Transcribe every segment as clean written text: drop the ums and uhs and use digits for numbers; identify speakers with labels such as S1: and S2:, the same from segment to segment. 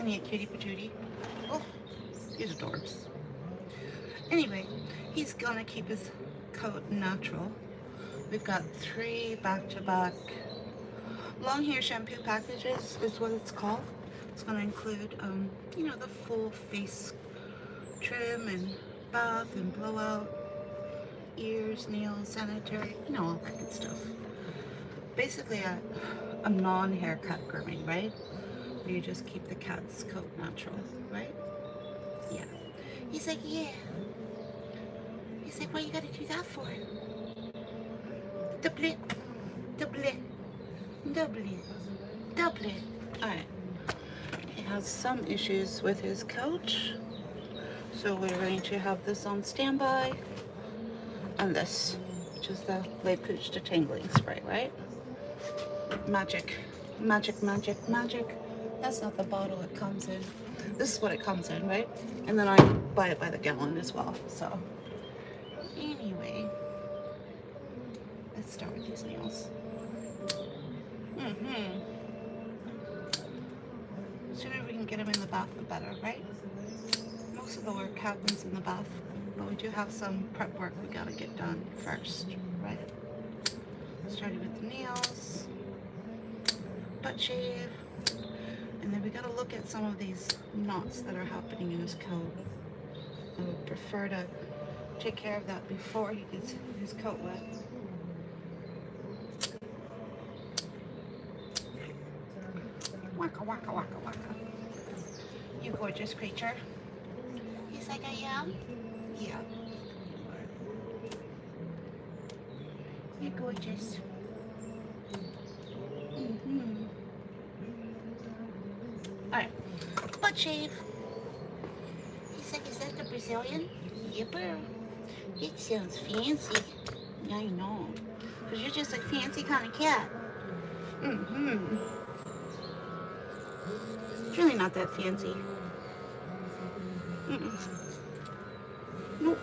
S1: me a cutie patootie. Oh, he's adorbs. Anyway, he's gonna keep his coat natural. We've got 3 back-to-back long hair shampoo packages is what it's called. It's gonna include, you know, the full face trim and bath and blowout, ears, nails, sanitary, you know, all that good stuff. Basically a non-haircut grooming, right? Where you just keep the cat's coat natural, right? Yeah. He's like, yeah. He's like, what you gotta do that for? Double, double, double, double. Alright. He has some issues with his couch. So we're going to have this on standby. And this, which is the Le Pooch Detangling spray, right? Magic. Magic, magic, magic. That's not the bottle it comes in. This is what it comes in, right? And then I buy it by the gallon as well. So, anyway, let's start with these nails. Sooner we can get them in the bath, the better, right? Most of the work happens in the bath, but we do have some prep work we gotta get done first, right? Starting with the nails, butt shave, and then we gotta look at some of these knots that are happening in his coat. I would prefer to take care of that before he gets his coat wet. Waka waka waka waka. You gorgeous creature. He's like, I am? Yeah. You're gorgeous. Alright. Butt shave. He's like, is that the Brazilian? Yipper. It sounds fancy. Yeah, I know. Because you're just a fancy kind of cat. It's really not that fancy. Nope.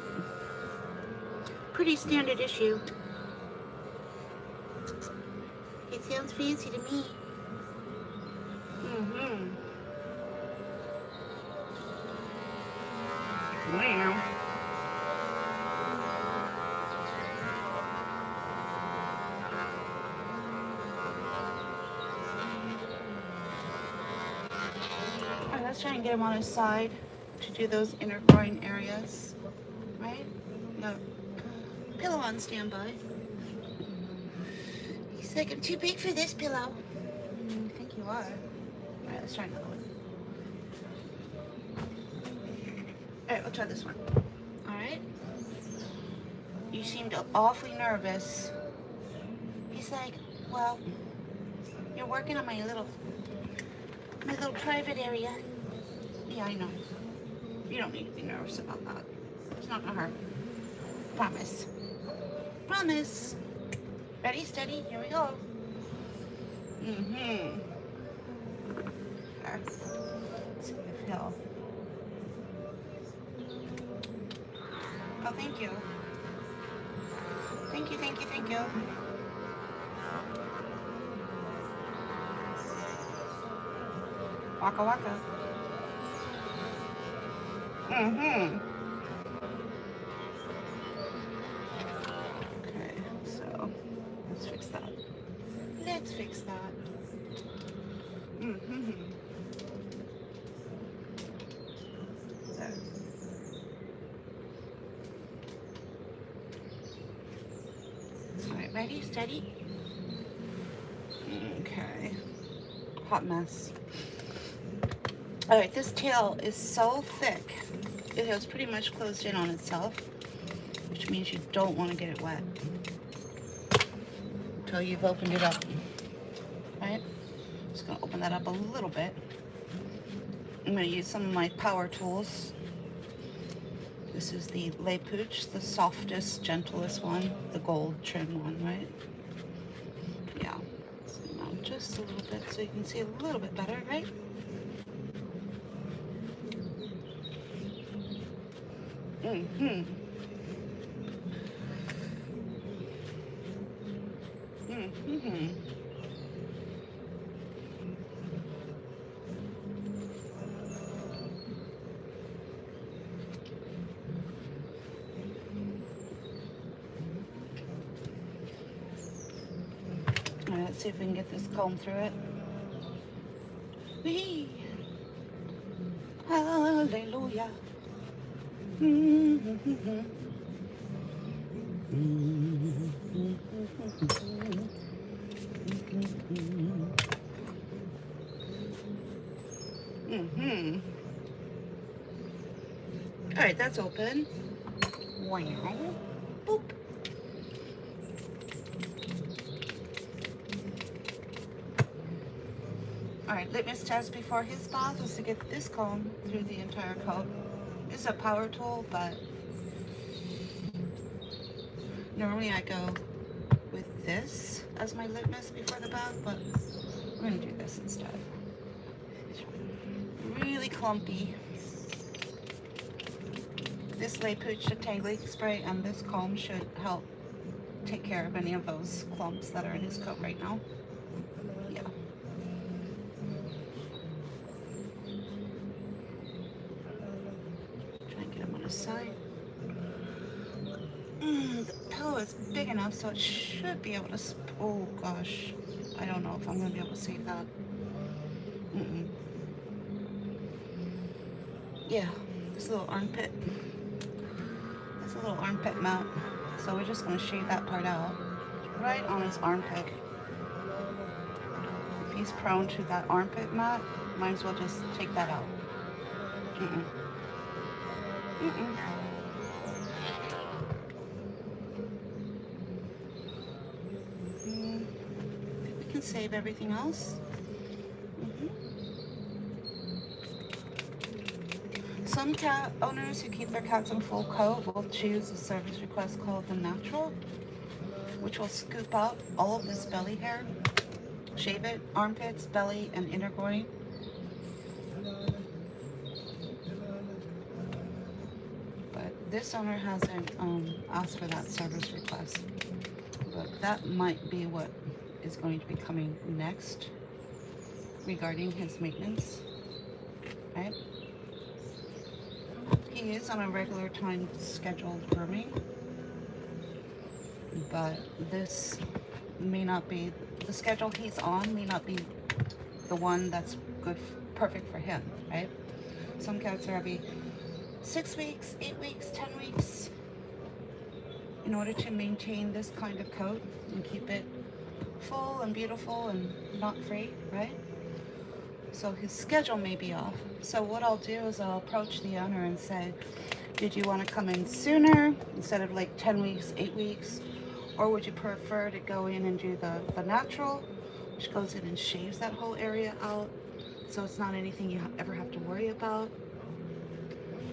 S1: Pretty standard issue. It sounds fancy to me. Wow. Alright, let's try and get him on his side to do those inner groin areas. Right? No. Pillow on standby. He's like, I'm too big for this pillow. I think you are. Alright, let's try another one. Alright, we'll try this one. Alright? You seemed awfully nervous. He's like, well, you're working on my little private area. Yeah, I know. You don't need to be nervous about that. It's not gonna hurt. Promise. Promise. Ready, steady, here we go. There. Let's see if he'll. Oh, thank you. Thank you, thank you, thank you. Waka waka. Okay, so let's fix that. Let's fix that. There. Alright, ready, steady. Okay. Hot mess. Alright, this tail is so thick. It has pretty much closed in on itself, which means you don't want to get it wet until you've opened it up. Right? Just going to open that up a little bit. I'm going to use some of my power tools. This is the Le Pooch, the softest, gentlest one, the gold trim one, right? Yeah. So now just a little bit so you can see a little bit better, right? Let's see if we can get this comb through it. Whee! Hallelujah. Mm-hmm. All right, that's open. Wow. Boop. All right, litmus test before his bath was to get this comb through the entire coat. It's a power tool, but normally I go with this as my litmus before the bath, but we're gonna do this instead. It's really clumpy. This Lay Pooch Detangling spray and this comb should help take care of any of those clumps that are in his coat right now. Yeah. Try and get him on his side. The pillow is big enough so it should be able to, oh gosh, I don't know if I'm going to be able to save that. Yeah, this little armpit. That's a little armpit mat. So we're just going to shave that part out. Right on his armpit. If he's prone to that armpit mat, might as well just take that out. We can save everything else. Some cat owners who keep their cats in full coat will choose a service request called the Natural, which will scoop out all of this belly hair, shave it, armpits, belly, and inner groin. But this owner hasn't asked for that service request. But that might be what is going to be coming next regarding his maintenance, right? He is on a regular time scheduled grooming, but this may not be, the schedule he's on may not be the one that's good, perfect for him, right? Some cats are every 6 weeks, 8 weeks, 10 weeks. In order to maintain this kind of coat and keep it full and beautiful and not free, right? So his schedule may be off. So what I'll do is I'll approach the owner and say, did you want to come in sooner instead of like 10 weeks, 8 weeks? Or would you prefer to go in and do the natural, which goes in and shaves that whole area out, so it's not anything you ever have to worry about?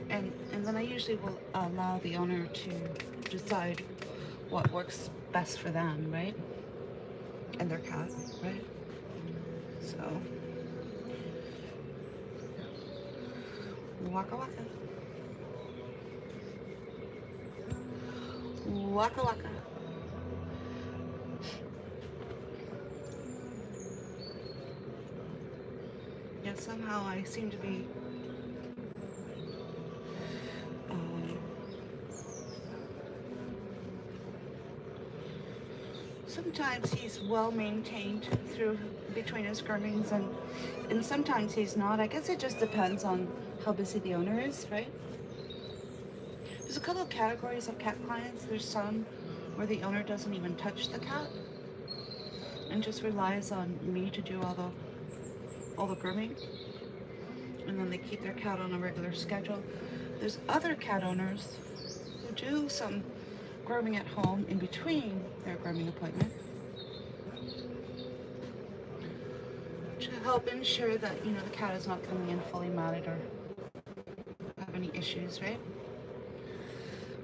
S1: And then I usually will allow the owner to decide what works best for them, right? And their cat, right? So, waka waka. Waka waka. Yeah, somehow I seem to be sometimes he's well maintained through between his groomings and sometimes he's not. I guess it just depends on how busy the owner is, right? There's a couple of categories of cat clients. There's some where the owner doesn't even touch the cat and just relies on me to do all the grooming, and then they keep their cat on a regular schedule. There's other cat owners who do some grooming at home in between their grooming appointment to help ensure that, you know, the cat is not coming in fully matted or have any issues, right?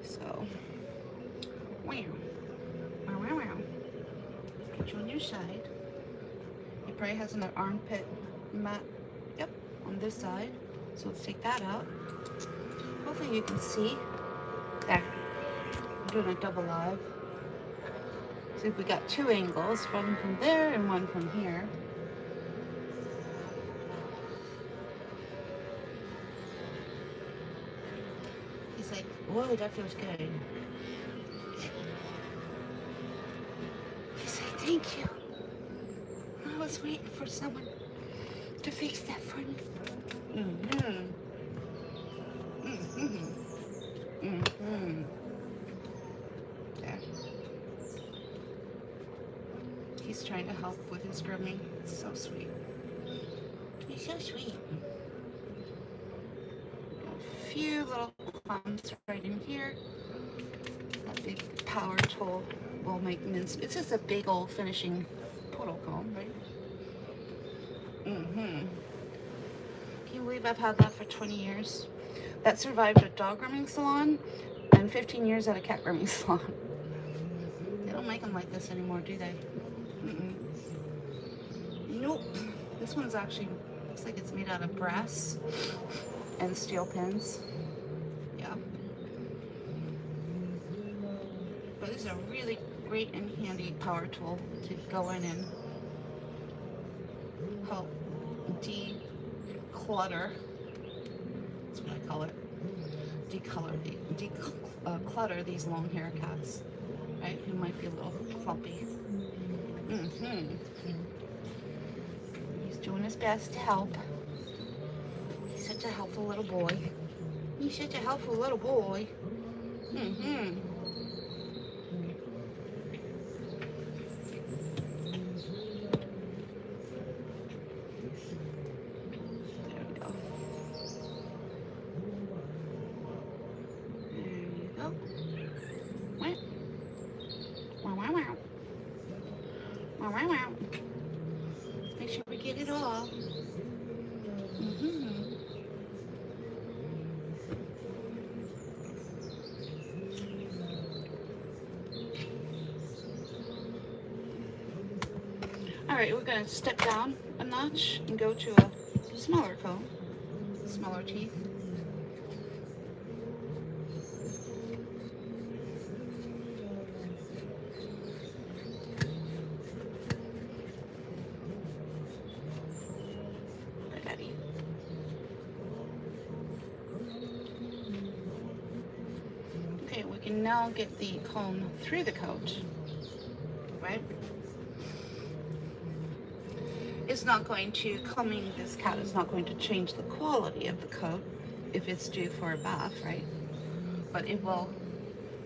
S1: So, wow. Put you on your side. He probably has an armpit mat, yep, on this side. So let's take that out. Hopefully you can see. There. I'm doing a double live. So we got two angles, one from there and one from here. He's like, whoa, that feels good. He's like, thank you. was waiting for someone to fix that for me. Mm-hmm. Mm-hmm. Mm-hmm. There. He's trying to help with his grooming. It's so sweet. He's so sweet. A few little clumps right in here. That big power tool will make mince. It's just a big old finishing poodle comb, right? Mm-hmm. Can you believe I've had that for 20 years? That survived a dog grooming salon and 15 years at a cat grooming salon. They don't make them like this anymore, do they? Mm-mm. Nope. This one's actually, looks like it's made out of brass and steel pins. Yeah. But this is a really great and handy power tool to go in and help declutter. That's what I call it. Declutter these long hair cats, right? Who might be a little clumpy. Mm-hmm. He's doing his best to help. He's such a helpful little boy. He's such a helpful little boy. Mm-hmm. There we go. There you go. Wow. Wow, wow, wow. Wow, wow, wow. Let's make sure we get it all. Mm-hmm. Alright, we're going to step down a notch and go to a smaller comb, smaller teeth. Daddy. Okay, we can now get the comb through the coat, right? It's not going to, combing this cat is not going to change the quality of the coat if it's due for a bath, right? But it will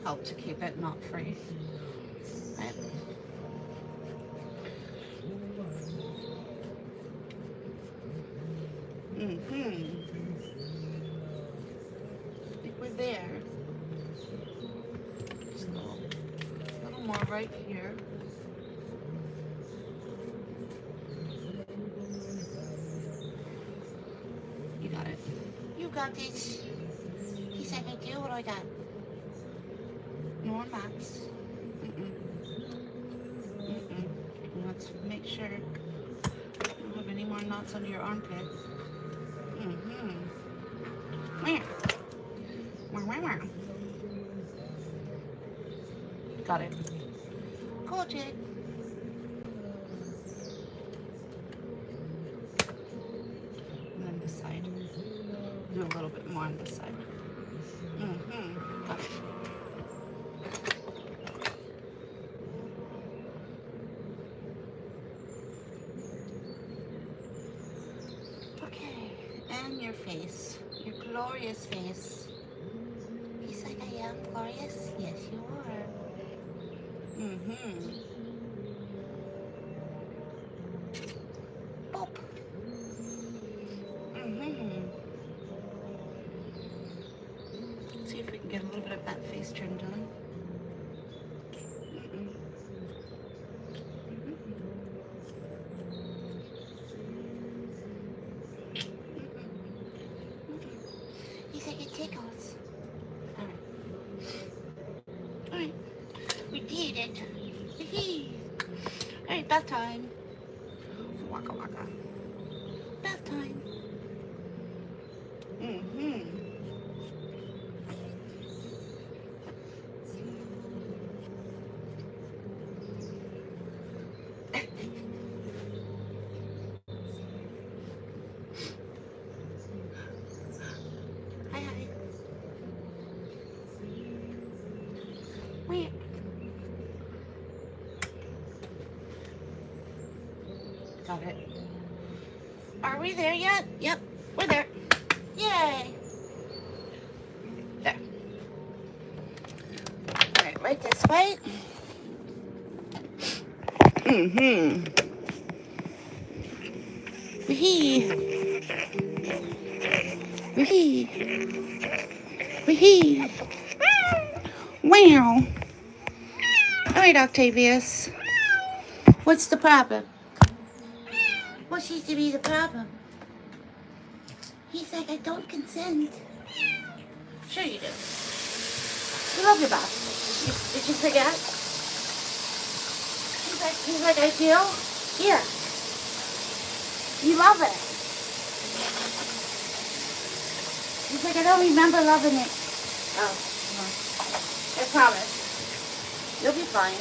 S1: help to keep it knot free, right? Mm-hmm. I think we're there. Just a little more right here. You got it. You got this. He said I do what I got. No more knots. Mm-mm. Mm-mm. Let's make sure you don't have any more knots under your armpit. Mm-hmm. Where? Where? Got it. Cool, Jake. And then this side. Do a little bit more on this side. Mm-hmm. Got it. Okay, and your face. Your glorious face. He's like, I am glorious? Yes, you are. Mm-hmm. Boop. Mm-hmm. See if we can get a little bit of that face trimmed on. Mm-mm. Mm-hmm. He's like, it tickles. Alright. We did it. Alright, bath time. Waka waka. Bath time. Mm-hmm. Hi. Wait. got it. Are we there yet? Yep, we're there. Yay! There. Alright, right this way. Mm-hmm. Wee-hee. Wee-hee. Wee-hee. Wow. Alright, Octavius. What's the problem? What seems to be the problem? He's like, I don't consent. Sure you do. You love your boss. Did you forget? He's like, I do? Here. You love it. He's like, I don't remember loving it. Oh, no. I promise. You'll be fine.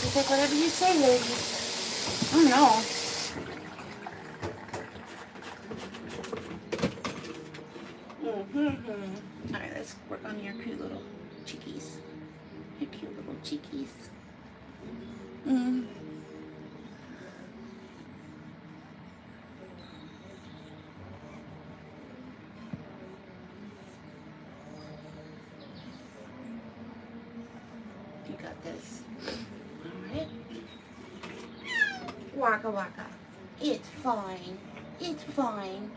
S1: He's like, whatever you say, lady. Oh, no. Alright, let's work on your cute little cheekies. Your cute little cheekies. You got this. Alright. Waka waka. It's fine. It's fine.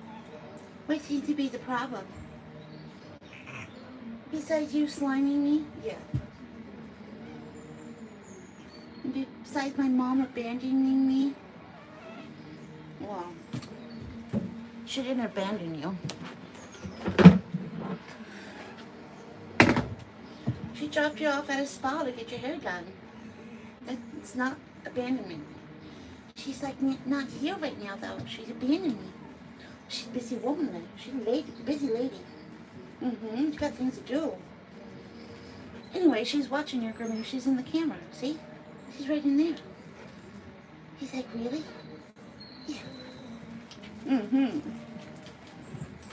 S1: What seems to be the problem? Besides you sliming me? Yeah. Besides my mom abandoning me? Well, she didn't abandon you. She dropped you off at a spa to get your hair done. That's not abandonment. She's like, not here right now though. She's abandoning me. She's a busy woman. She's a lady, busy lady. She's got things to do. Anyway, she's watching your grooming. She's in the camera. See? She's right in there. He's like, really? Yeah.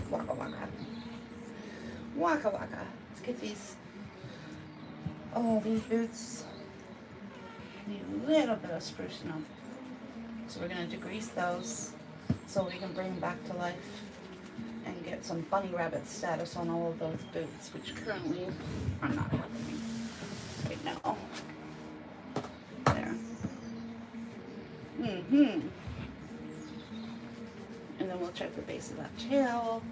S1: Waka waka. Waka waka. Let's get these. Oh, these boots need a little bit of sprucing up. So we're going to degrease those so we can bring them back to life and get some bunny rabbit status on all of those boots, which currently are not happening right now. There. And then we'll check the base of that tail.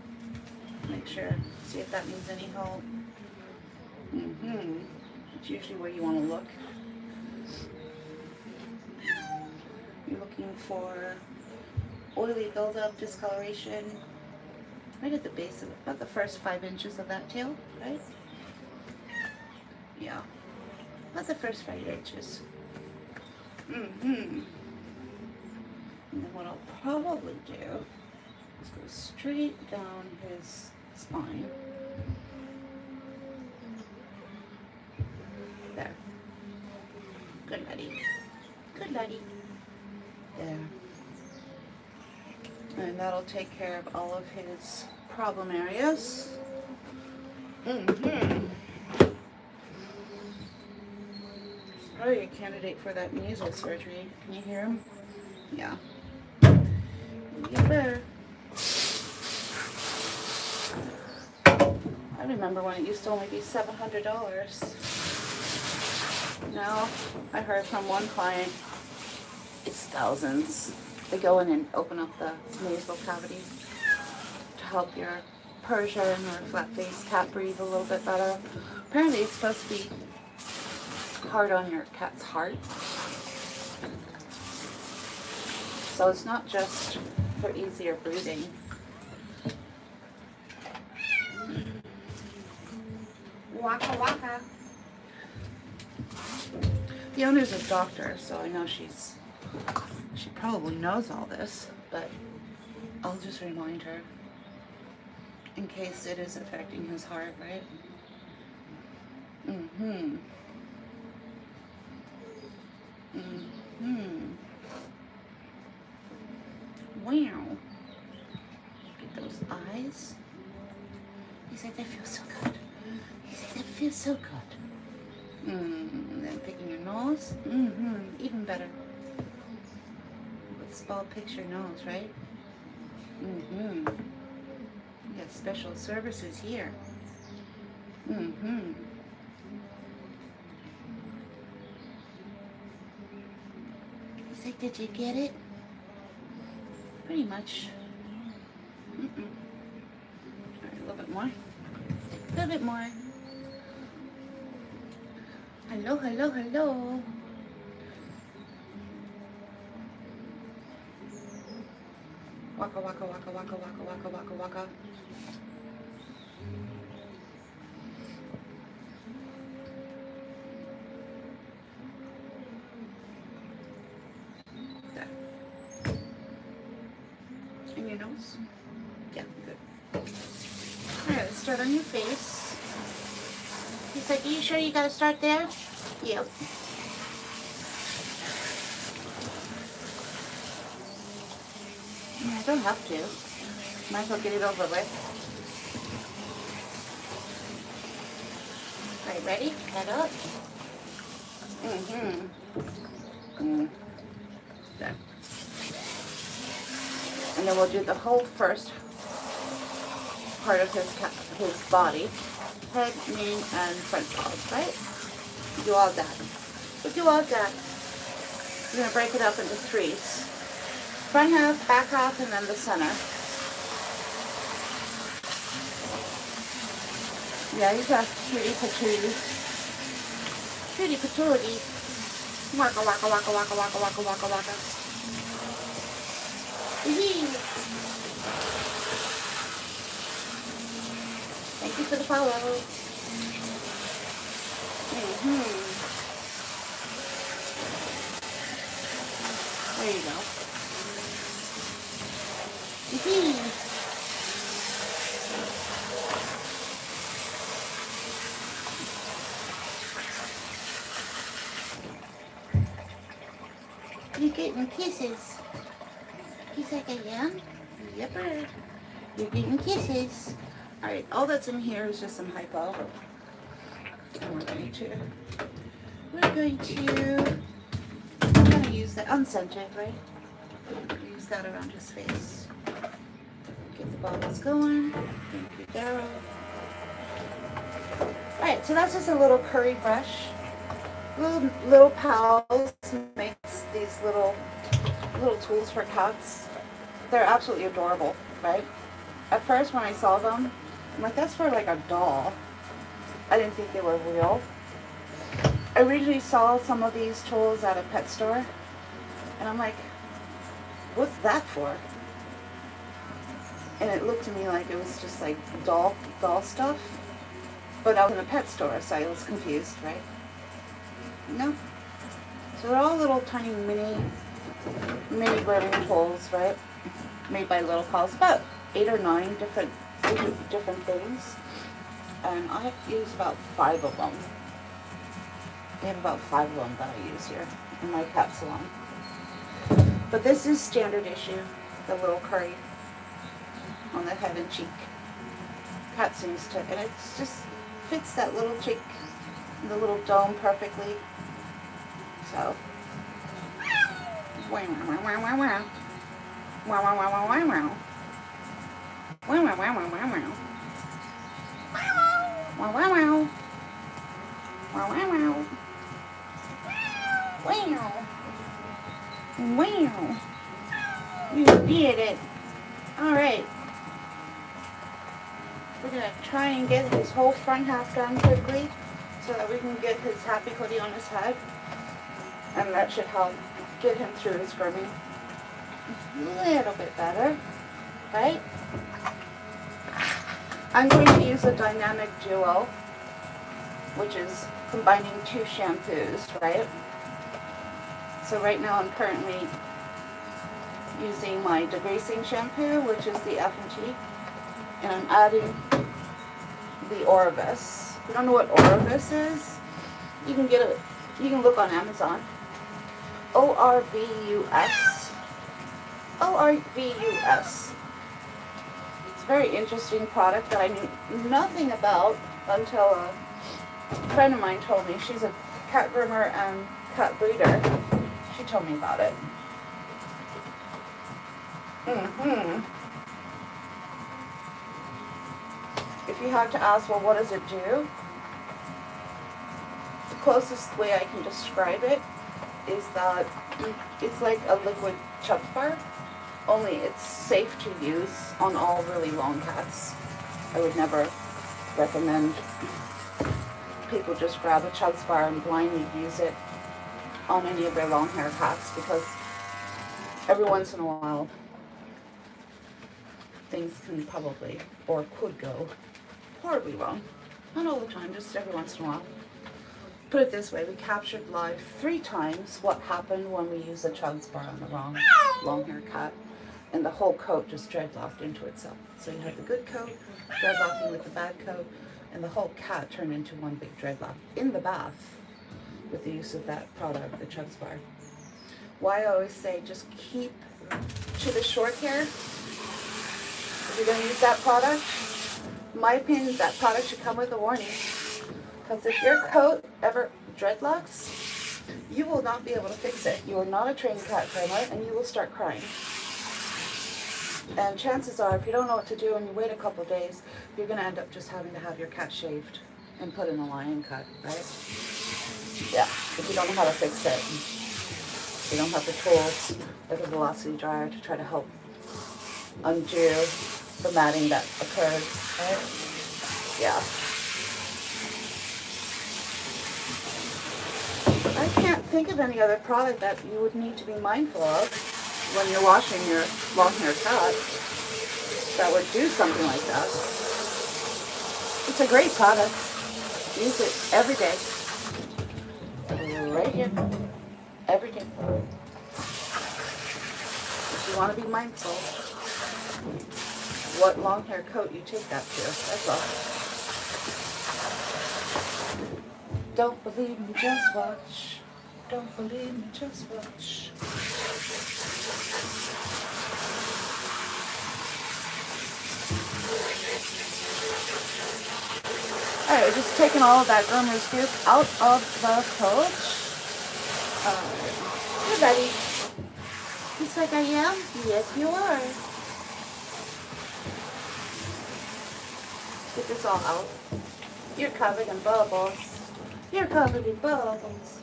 S1: Make sure, see if that needs any help. It's usually where you want to look. You're looking for oily buildup, discoloration, right at the base of it, about the first 5 inches of that tail, right? Yeah, about the first 5 inches. And then what I'll probably do is go straight down his spine. There. Good laddie. Good laddie. There. And that'll take care of all of his problem areas. He's probably a candidate for that nasal surgery. Can you hear him? Yeah. You get better. I remember when it used to only be $700. Now, I heard from one client, it's thousands. They go in and open up the nasal cavity to help your Persian or flat-faced cat breathe a little bit better. Apparently it's supposed to be hard on your cat's heart. So it's not just for easier breathing. Waka waka. The owner's a doctor, so I know she probably knows all this, but I'll just remind her in case it is affecting his heart, right? Wow. Look at those eyes. He's like, that feels so good. He's like, that feels so good. And then picking your nose. Even better. With small picture nose, right? You got special services here. He's like, did you get it? Pretty much. Alright, a little bit more. A little bit more. Hello, hello, hello. Waka, waka, waka, waka, waka, waka, waka, waka. There. And your nose? Yeah, good. Alright, let's start on your face. He's like, are you sure you gotta start there? Yep. I don't have to. Might as well get it over with. Alright, ready? Head up. There. And then we'll do the whole first part of his body. Head, mane, and front paws, right? Do all that. We'll do all that. We're going to break it up into threes. Front half, back half, and then the center. Yeah, he's got cutie patootie. Cutie patootie. Waka waka waka waka waka waka waka waka. Thank you for the follow. There you go. You're getting kisses. He's like, I am? Yepper. You're getting kisses. Alright, all that's in here is just some hypo. And we're going to use the unscented, right? Use that around his face. Get the bubbles going. Thank you, Daryl. Alright, so that's just a little curry brush. Little pals makes these little tools for cats. They're absolutely adorable, right? At first when I saw them, I'm like, that's for like a doll. I didn't think they were real. I originally saw some of these tools at a pet store, and I'm like, what's that for? And it looked to me like it was just like doll stuff. But I was in a pet store, so I was confused, right? No. So they're all little tiny mini grooming tools, right? Made by little pals, about 8 or 9 different things. And I use about 5 of them. I have about 5 of them that I use here in my cat salon. But this is standard issue, the little curry on the head and cheek. Cat seems to, and it just fits that little cheek, the little dome perfectly. So, wow, wow, wow, wow, wow. Wow, wow, wow, wow, wow, wow. Wow, wow, wow, wow, wow, wow. Wow, wow, wow. Wow, wow, wow. Wow. Wow. You did it. Alright. We're going to try and get his whole front half done quickly so that we can get his happy hoodie on his head. And that should help get him through his grooming a little bit better, right? I'm going to use a dynamic duo, which is combining 2 shampoos, right? So right now I'm currently using my degreasing shampoo, which is the F&T, and I'm adding the Orvis. If you don't know what Orvis is, you can get it. You can look on Amazon. O-R-V-U-S. O-R-V-U-S. It's a very interesting product that I knew nothing about until A friend of mine told me, she's a cat groomer and cat breeder. She told me about it. If you had to ask, well, what does it do? The closest way I can describe it is that it's like a liquid Chubb bar, only it's safe to use on all really long cats. I would never recommend people just grab a Chubb bar and blindly use it on any of their long hair cats, because every once in a while things can probably or could go horribly wrong. Not all the time, just every once in a while. Put it this way, we captured live 3 times what happened when we used a Chubb bar on the wrong long hair cat, and the whole coat just dreadlocked into itself. So you had the good coat dreadlocking with the bad coat, and the whole cat turned into one big dreadlock in the bath with the use of that product, the Chubb bar. Why I always say just keep to the short hair. If you're going to use that product, in my opinion, that product should come with a warning. Because if your coat ever dreadlocks, you will not be able to fix it. You are not a trained cat groomer, and you will start crying. And chances are, if you don't know what to do and you wait a couple of days, you're going to end up just having to have your cat shaved and put in a lion cut, right? Yeah, if you don't know how to fix it, you don't have the tools like a velocity dryer to try to help undo the matting that occurred, right? Yeah. I can't think of any other product that you would need to be mindful of when you're washing your long hair cat that would do something like that. It's a great product. Use it every day. Right here. Every day. If you want to be mindful what long hair coat you take that to, that's all. Don't believe me, just watch. Don't believe me, just watch. Alright, we're just taking all of that groomer's goop out of the coat. Hey, buddy. He's like, I am? Yes, you are. Get this all out. You're covered in bubbles. You're covered in bubbles.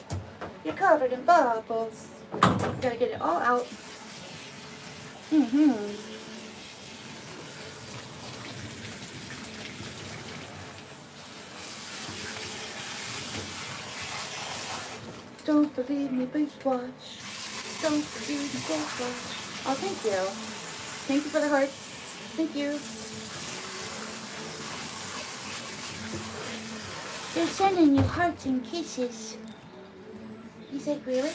S1: You're covered in bubbles. Gotta get it all out. Don't believe me, please watch. Don't believe me, please watch. Oh, thank you. Thank you for the hearts. Thank you. They're sending you hearts and kisses. He's like, really?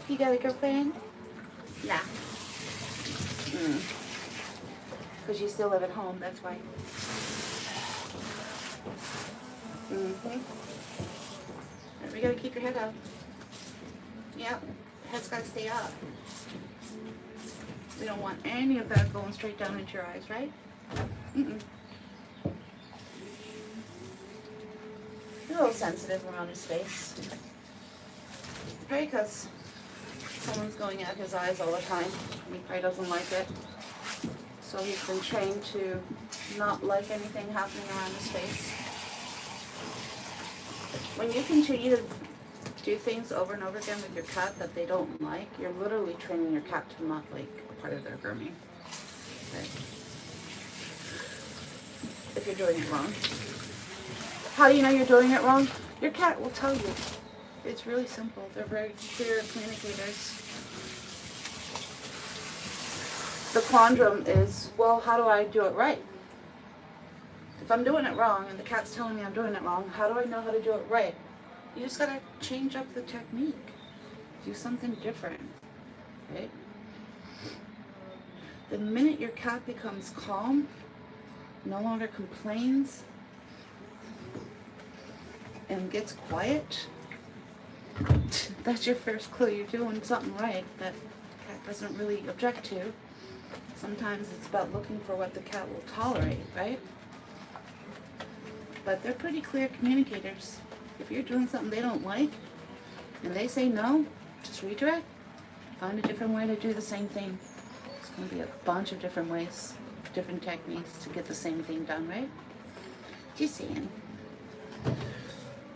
S1: You got a girlfriend? Nah. Because you still live at home, that's why. We gotta keep your head up. Yeah, head's gotta stay up. We don't want any of that going straight down into your eyes, right? You're a little sensitive around his face. Right, because someone's going at his eyes all the time. He probably doesn't like it. So he's been trained to not like anything happening around his face. When you continue to do things over and over again with your cat that they don't like, you're literally training your cat to not like a part of their grooming. Okay. If you're doing it wrong. How do you know you're doing it wrong? Your cat will tell you. It's really simple. They're very clear communicators. The quandrum is, well, how do I do it right? If I'm doing it wrong and the cat's telling me I'm doing it wrong, how do I know how to do it right? You just gotta change up the technique. Do something different, right? The minute your cat becomes calm, no longer complains, and gets quiet, that's your first clue you're doing something right that the cat doesn't really object to. Sometimes it's about looking for what the cat will tolerate, right? But they're pretty clear communicators. If you're doing something they don't like and they say no, just redirect. Find a different way to do the same thing. It's going to be a bunch of different ways, different techniques to get the same thing done, right? Just saying.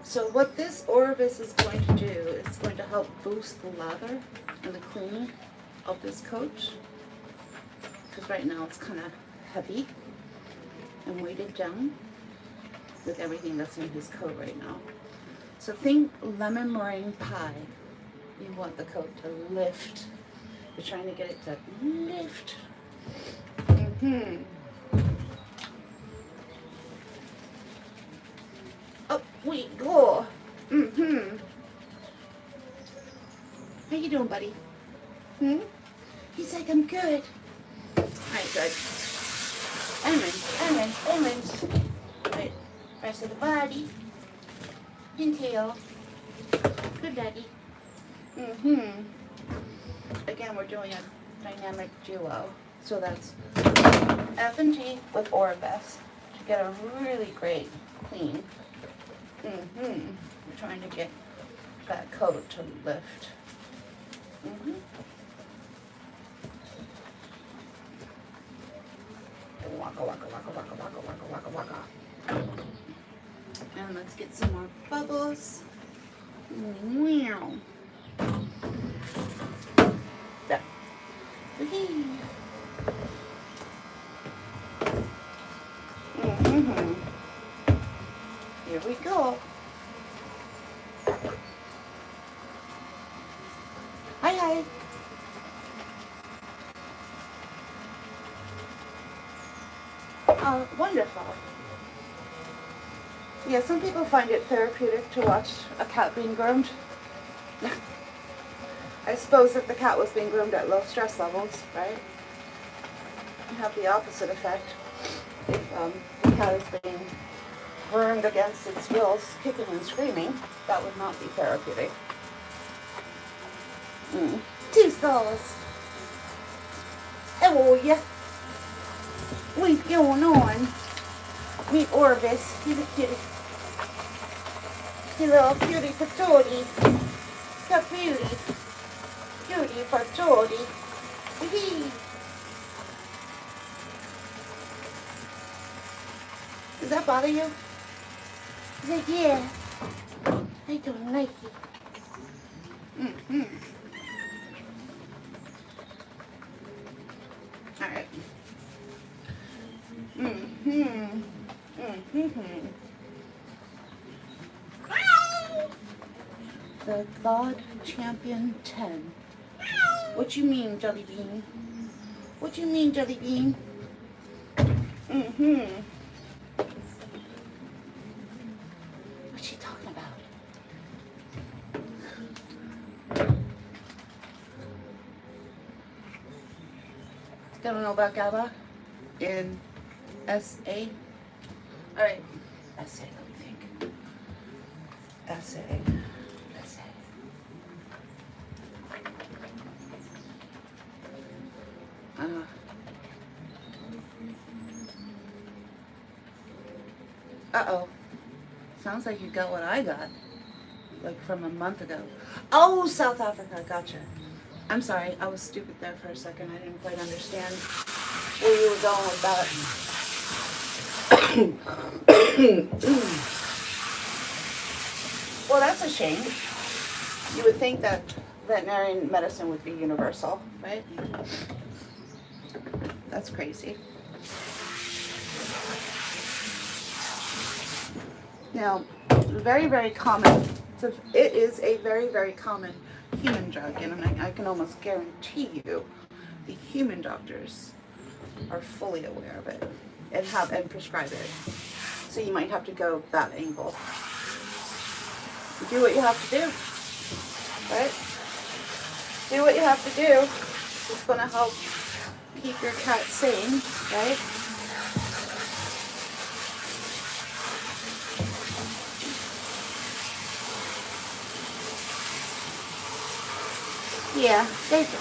S1: So what this Orvis is going to do is going to help boost the lather and the cleaning of this coat. Because right now it's kind of heavy and weighted down with everything that's in his coat right now. So think lemon meringue pie. You want the coat to lift. You're trying to get it to lift. Up we go. How you doing, buddy? He's like, I'm good. Alright, good. Almonds. Right, rest of the body. And tail. Good daddy. Again, we're doing a dynamic duo. So that's F&T with Orvis to get a really great clean. We're trying to get that coat to lift. Waka. And let's get some more bubbles. Wow. There. Here we go. Hi. Wonderful. Yeah, some people find it therapeutic to watch a cat being groomed. I suppose if the cat was being groomed at low stress levels, right? You have the opposite effect. If the cat is being groomed against its will, kicking and screaming, that would not be therapeutic. Two stars. Oh, yeah. What's going on? Meet Orvis. He's a kitty. He's a little cutie patootie. So cutie. Cutie patootie. Does that bother you? He's like, yeah. I don't like it. Alright. The God Champion 10. What you mean, Jelly Bean? What you mean, Jelly Bean? What's she talking about? Don't know about GABA in SA. Alright, SA, let me think. SA. Uh-oh. Sounds like you got what I got. Like from a month ago. Oh, South Africa, gotcha. I'm sorry, I was stupid there for a second. I didn't quite understand where you were going with that. Well, that's a shame. You would think that veterinarian medicine would be universal, right? That's crazy. Now, very, very common. So it is a very, very common human drug, and I can almost guarantee you the human doctors are fully aware of it and prescribe it. So you might have to go that angle. Do what you have to do, right? Do what you have to do. It's going to help keep your cat sane, right? Yeah, there's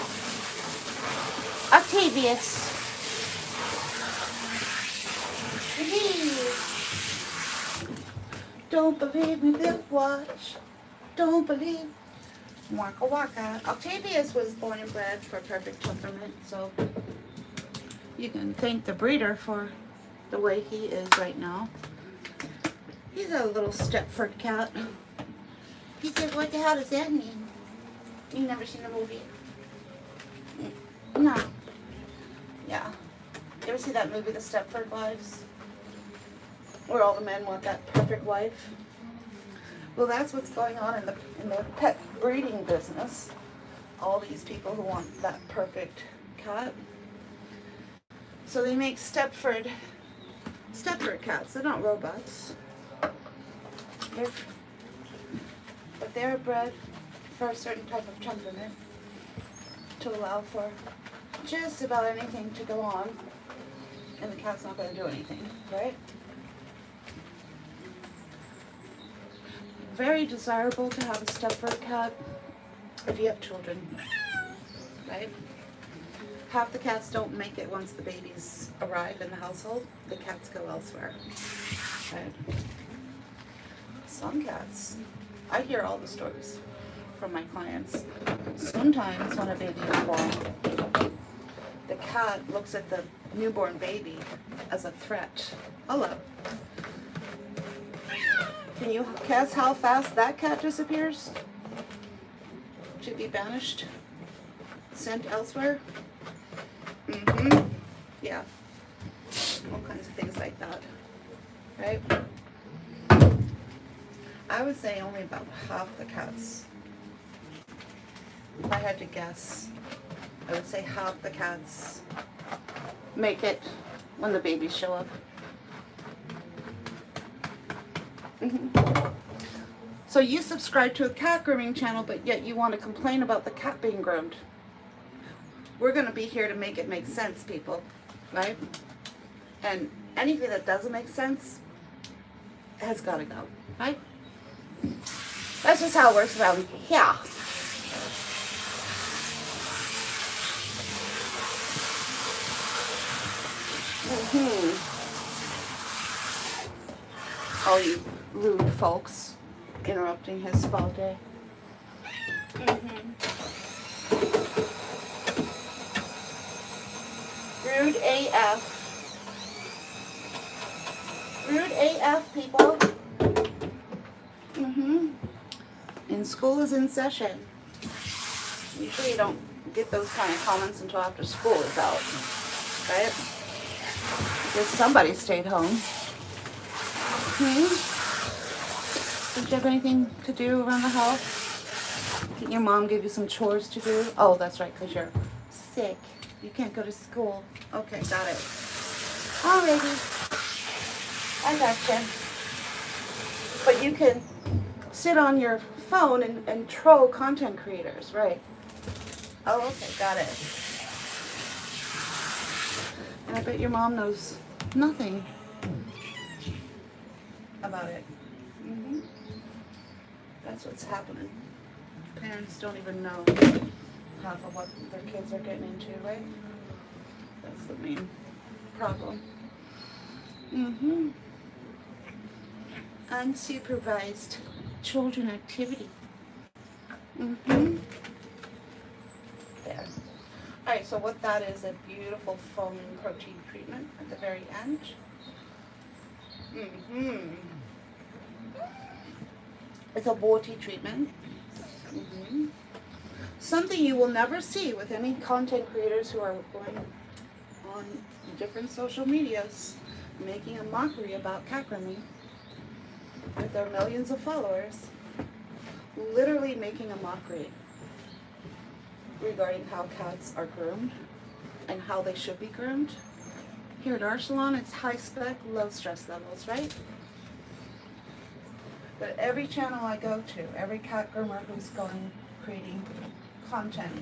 S1: Octavius. Don't believe me, then watch. Don't believe. Waka waka. Octavius was born and bred for perfect temperament, so you can thank the breeder for the way he is right now. He's a little Stepford cat. He said, what the hell does that mean? You've never seen the movie? No. Yeah. You ever see that movie, The Stepford Wives? Where all the men want that perfect wife? Well, that's what's going on in the pet breeding business. All these people who want that perfect cat. So they make Stepford cats. They're not robots. But they're bred for a certain type of temperament to allow for just about anything to go on, and the cat's not going to do anything, right? Very desirable to have a Stepford cat if you have children, right? Half the cats don't make it once the babies arrive in the household. The cats go elsewhere, right? Some cats, I hear all the stories from my clients. Sometimes when a baby is born, the cat looks at the newborn baby as a threat. Hello. Can you guess how fast that cat disappears? To be banished? Sent elsewhere? Mm-hmm. Yeah. All kinds of things like that. Right? I would say only about half the cats. If I had to guess, I would say half the cats make it when the babies show up. So you subscribe to a cat grooming channel, but yet you want to complain about the cat being groomed. We're going to be here to make it make sense, people, right? And anything that doesn't make sense has got to go, right? That's just how it works around here. All you rude folks interrupting his spa day. Rude AF. Rude AF, people. And school is in session. Usually you don't get those kind of comments until after school is out, right? Because somebody stayed home. Did you have anything to do around the house? Did your mom give you some chores to do? Oh, that's right, because you're sick. You can't go to school. Okay, got it. Alrighty. I gotcha. But you can sit on your phone and troll content creators, right? Oh, okay, got it. And I bet your mom knows nothing about it. That's what's happening. Parents don't even know half of what their kids are getting into, right? That's the main problem. Unsupervised children activity. There. Alright, so what that is, a beautiful foaming protein treatment at the very end. It's a water treatment. Something you will never see with any content creators who are going on different social medias, making a mockery about cat grooming with their millions of followers, literally making a mockery regarding how cats are groomed and how they should be groomed. Here at our salon, it's high spec, low stress levels, right? But every channel I go to, every cat groomer who's creating content,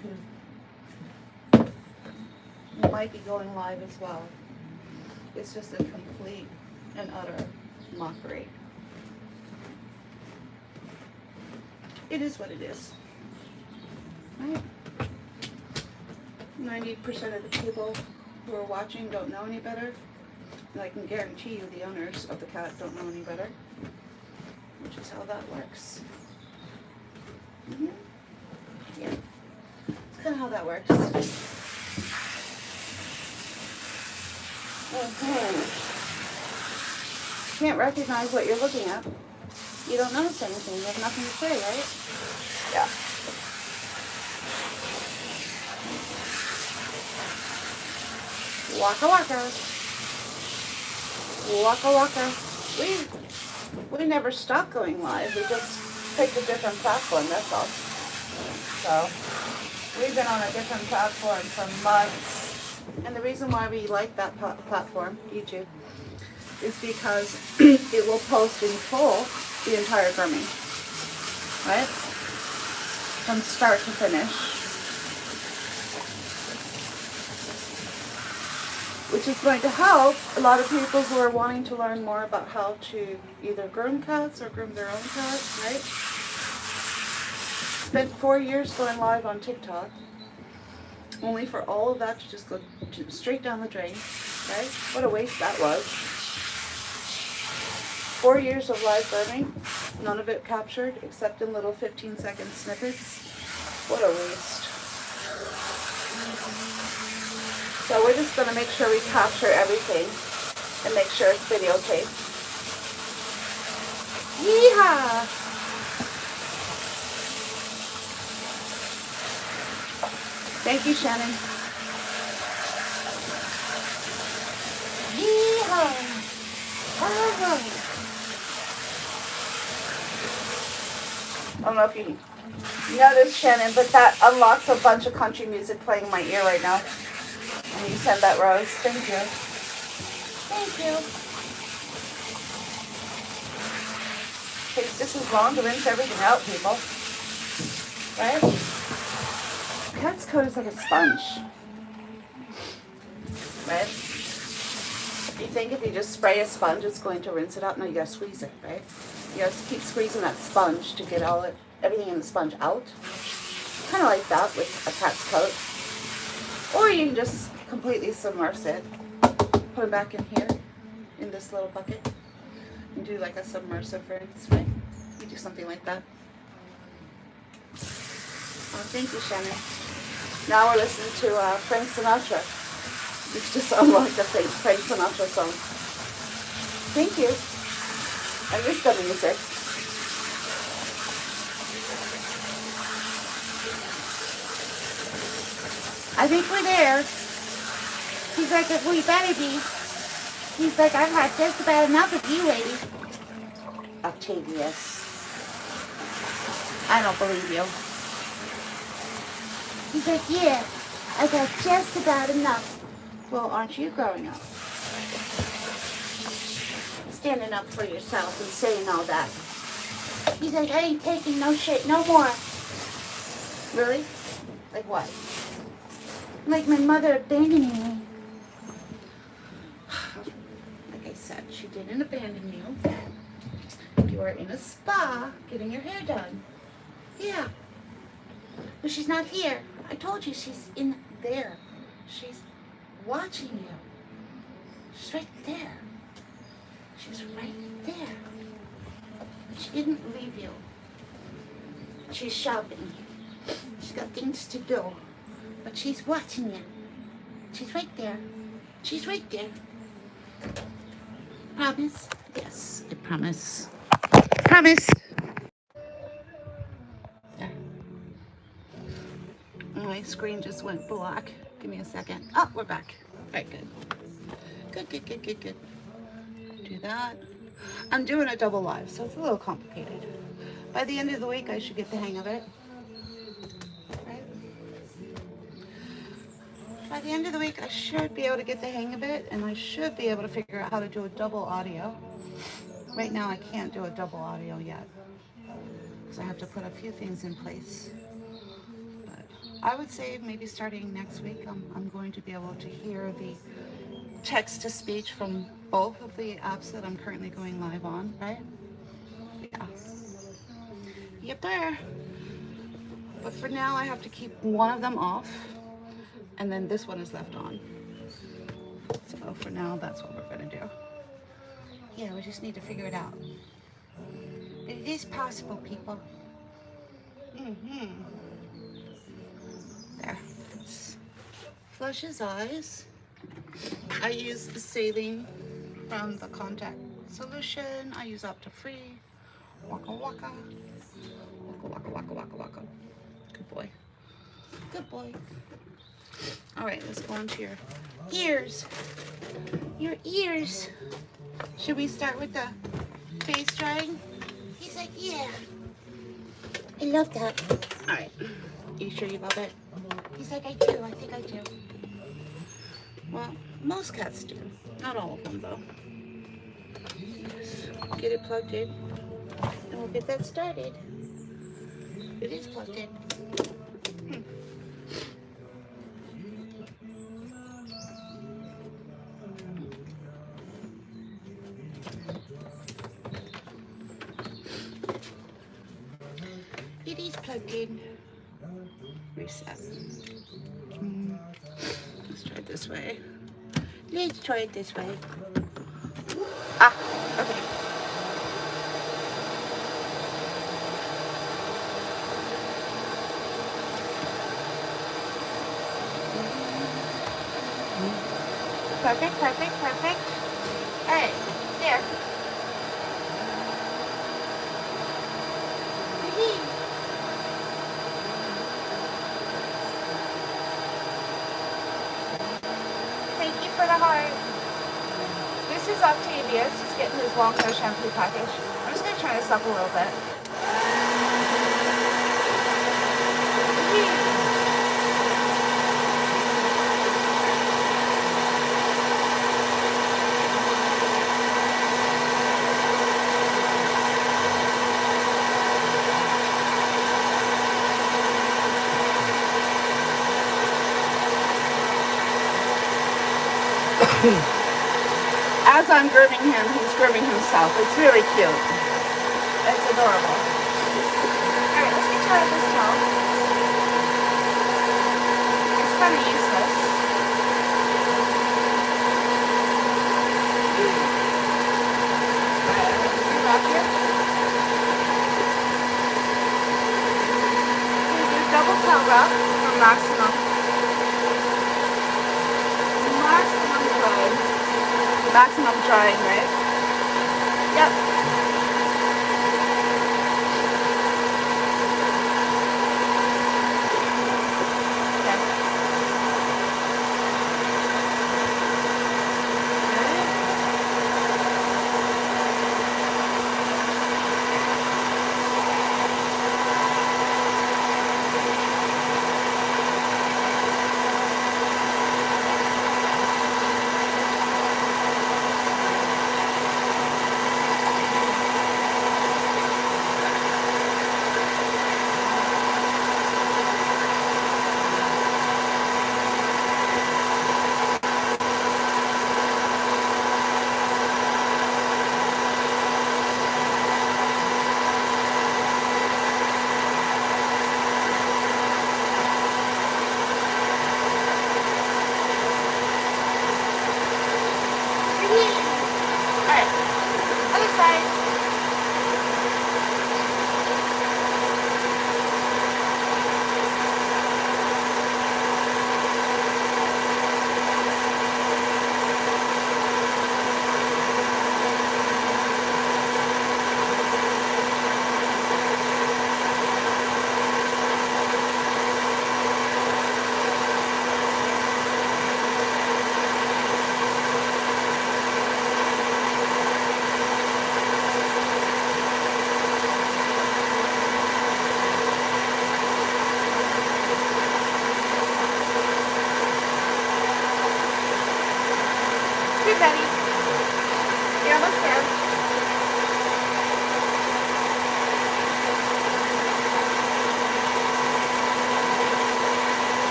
S1: who might be going live as well, it's just a complete and utter mockery. It is what it is, right? 90% of the people who are watching don't know any better. And I can guarantee you the owners of the cat don't know any better. which is how that works. Mm-hmm. Yeah, it's kind of how that works. Okay. Can't recognize what you're looking at. You don't notice anything. You have nothing to say, right? Yeah. Waka waka. Waka waka. We never stop going live. We just picked a different platform, that's all. So, we've been on a different platform for months. And the reason why we like that platform, YouTube, is because it will post in full the entire grooming, right? From start to finish. Which is going to help a lot of people who are wanting to learn more about how to either groom cats or groom their own cats, right? Spent 4 years going live on TikTok, only for all of that to just go straight down the drain, right? What a waste that was. 4 years of live grooming, none of it captured except in little 15-second snippets. What a waste. So we're just going to make sure we capture everything and make sure it's videotaped. Yeehaw! Thank you, Shannon. Yeehaw! I don't know if you noticed, Shannon, but that unlocks a bunch of country music playing in my ear right now. And you send that, Rose. Thank you. Thank you. Takes just as long to rinse everything out, people. Right? Cat's coat is like a sponge. Right? You think if you just spray a sponge, it's going to rinse it out? No, you gotta squeeze it, right? You gotta keep squeezing that sponge to get everything in the sponge out. Kind of like that with a cat's coat. Or you can just completely submerge it. Put it back in here, in this little bucket. And do like a submersive rinse, right? You do something like that. Oh, thank you, Shannon. Now we're listening to Frank Sinatra. It's just unlocked a Frank Sinatra song. Thank you. I miss the music. I think we're there. He's like, we better be. He's like, I've had just about enough of you, lady. Octavius. I don't believe you. He's like, yeah, I got just about enough. Well, aren't you growing up? Standing up for yourself and saying all that. He's like, I ain't taking no shit no more. Really? Like what? Like my mother abandoning me. Like I said, she didn't abandon you. You are in a spa getting your hair done. Yeah. But she's not here. I told you she's in there. She's watching you. She's right there. She's right there. She didn't leave you. She's shopping. She's got things to do. But she's watching you. She's right there. She's right there. Promise? Yes, I promise. Promise. There. My screen just went black. Give me a second. Oh, we're back. All right, good. Good. Do that. I'm doing a double live, so it's a little complicated. By the end of the week, I should get the hang of it. Right? By the end of the week, I should be able to get the hang of it, and I should be able to figure out how to do a double audio. Right now, I can't do a double audio yet, because I have to put a few things in place. But I would say maybe starting next week, I'm going to be able to hear the text-to-speech from both of the apps that I'm currently going live on, right? Yeah. Yep, there. But for now, I have to keep one of them off, and then this one is left on. So for now, that's what we're gonna do. Yeah, we just need to figure it out. It is possible, people. There. Let's flush his eyes. I use the saline from the contact solution. I use up to free. Waka waka. Waka waka waka waka waka. Good boy. Good boy. All right, let's go on to your ears. Your ears. Should we start with the face drying? He's like, yeah. I love that. All right. You sure you love it? He's like, I do. I think I do. Well, most cats do. Not all of them, though. Just get it plugged in, and we'll get that started. It is plugged in. It is plugged in. Reset. Let's try it this way. Let's try it this way. Ah, okay. Perfect, perfect, perfect. Hey, there. Thank you for the heart. This is Octavius. He's getting his long hair shampoo package. I'm just going to try this up a little bit. As I'm grooming him, he's grooming himself. It's really cute. It's adorable. Alright, let's get you out of this towel. It's kind of useless. Alright, I'm back here. I'm going to do double towel rub for maximum. Maximum drying, right? Yep.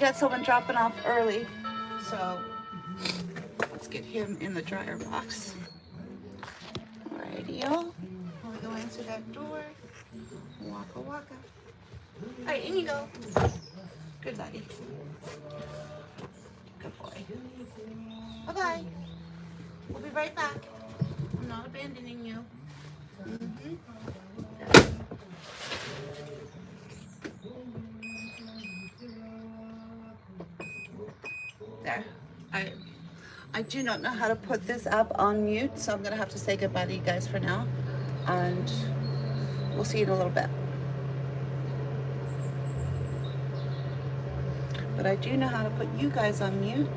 S1: Got someone dropping off early, so let's get him in the dryer box. All right. Radio. We'll go answer that door. Waka waka. Alright, in you go. Good buddy. Good boy. Bye-bye. We'll be right back. I'm not abandoning you. Mm-hmm. There. I do not know how to put this app on mute, so I'm going to have to say goodbye to you guys for now. And we'll see you in a little bit. But I do know how to put you guys on mute.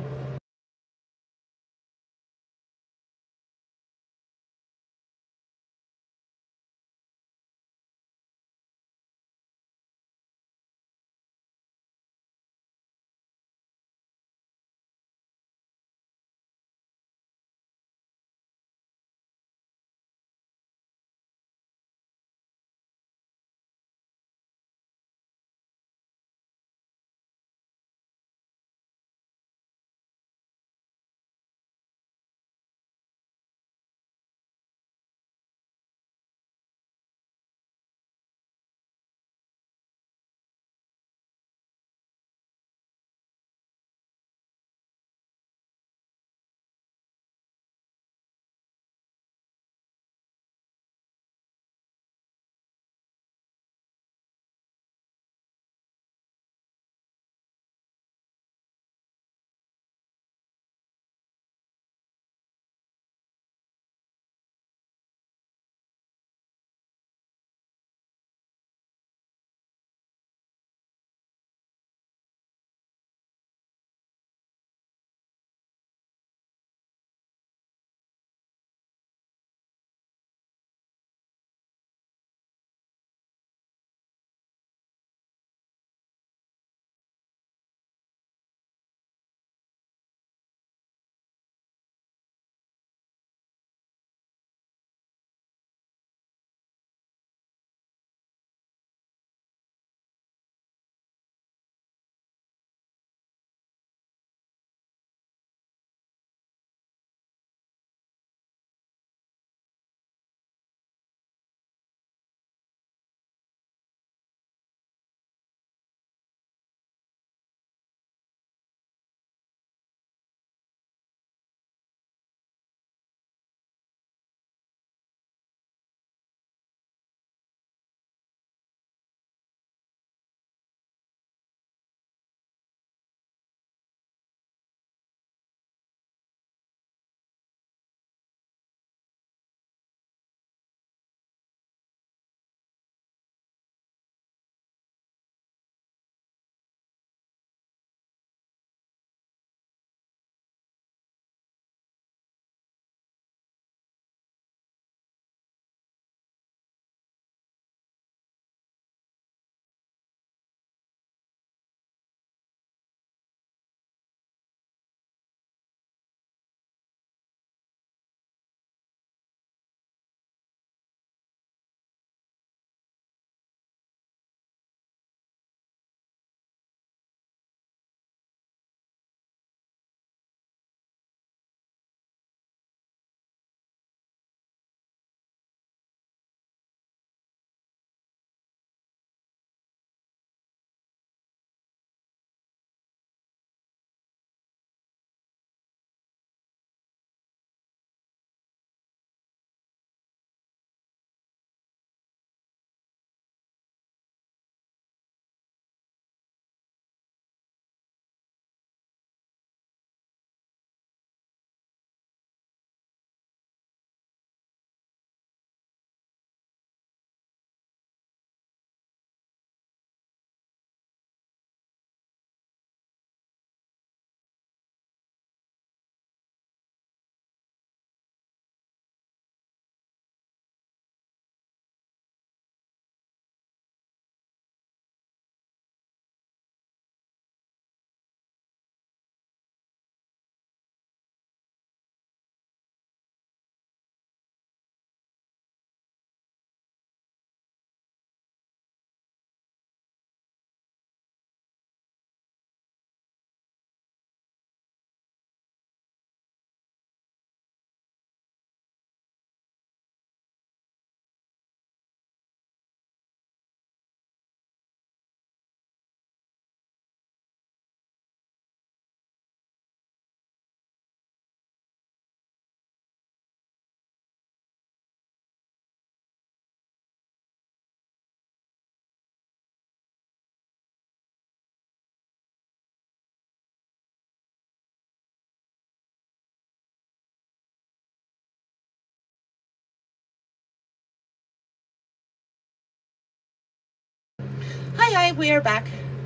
S1: Hi, we are back.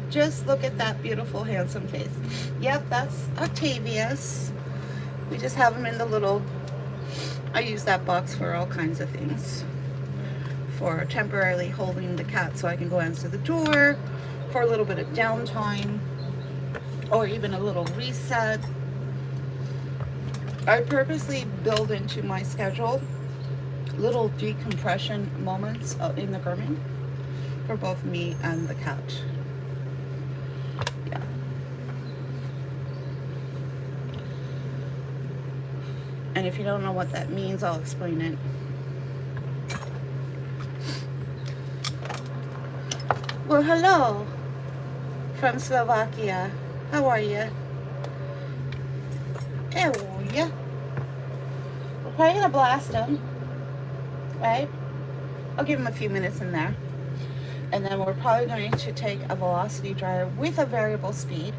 S1: Just look at that beautiful, handsome face. Yep, that's Octavius. We just have him in the little, I use that box for all kinds of things. For temporarily holding the cat so I can go answer the door, for a little bit of downtime, or even a little reset. I purposely build into my schedule little decompression moments in the grooming for both me and the cat. Yeah. And if you don't know what that means, I'll explain it. Well, hello from Slovakia. How are you? Oh, yeah. We're probably gonna blast him, right? I'll give him a few minutes in there. And then we're probably going to take a velocity dryer with a variable speed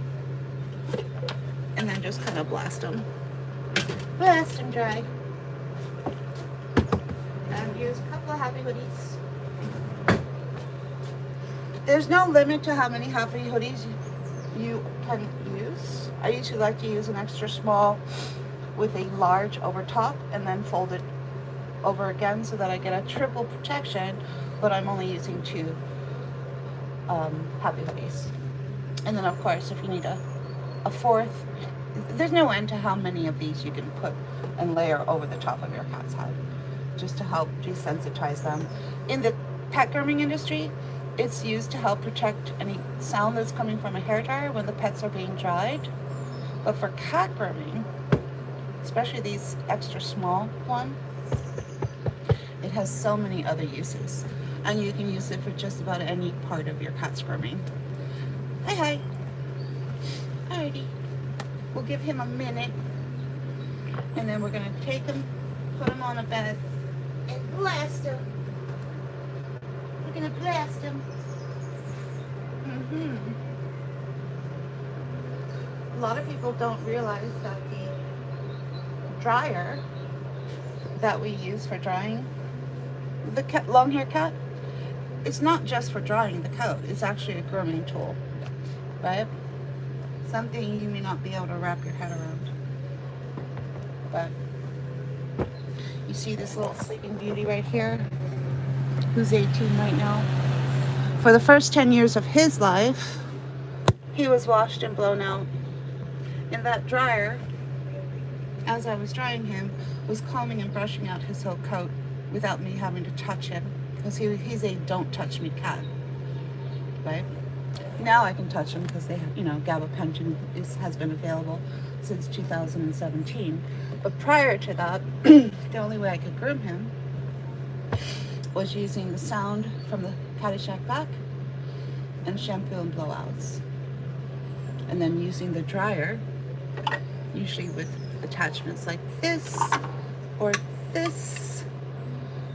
S1: and then just kind of blast them. Blast and dry. And use a couple of happy hoodies. There's no limit to how many happy hoodies you can use. I usually like to use an extra small with a large over top and then fold it over again so that I get a triple protection, but I'm only using 2 happy hoodies. And then of course if you need a fourth, there's no end to how many of these you can put and layer over the top of your cat's head just to help desensitize them. In the pet grooming industry, it's used to help protect any sound that's coming from a hairdryer when the pets are being dried. But for cat grooming, especially these extra small one, it has so many other uses. And you can use it for just about any part of your cat's grooming. Hi. Alrighty. We'll give him a minute. And then we're going to take him, put him on a bed, and blast him. We're going to blast him. A lot of people don't realize that the dryer that we use for drying the long hair cat, it's not just for drying the coat, it's actually a grooming tool, right? Something you may not be able to wrap your head around. But you see this little sleeping beauty right here, who's 18 right now. For the first 10 years of his life, he was washed and blown out. And that dryer, as I was drying him, was combing and brushing out his whole coat without me having to touch him, because he's a don't touch me cat, right? Now I can touch him because they have, gabapentin has been available since 2017. But prior to that, the only way I could groom him was using the sound from the Caddyshack vac and shampoo and blowouts. And then using the dryer, usually with attachments like this or this.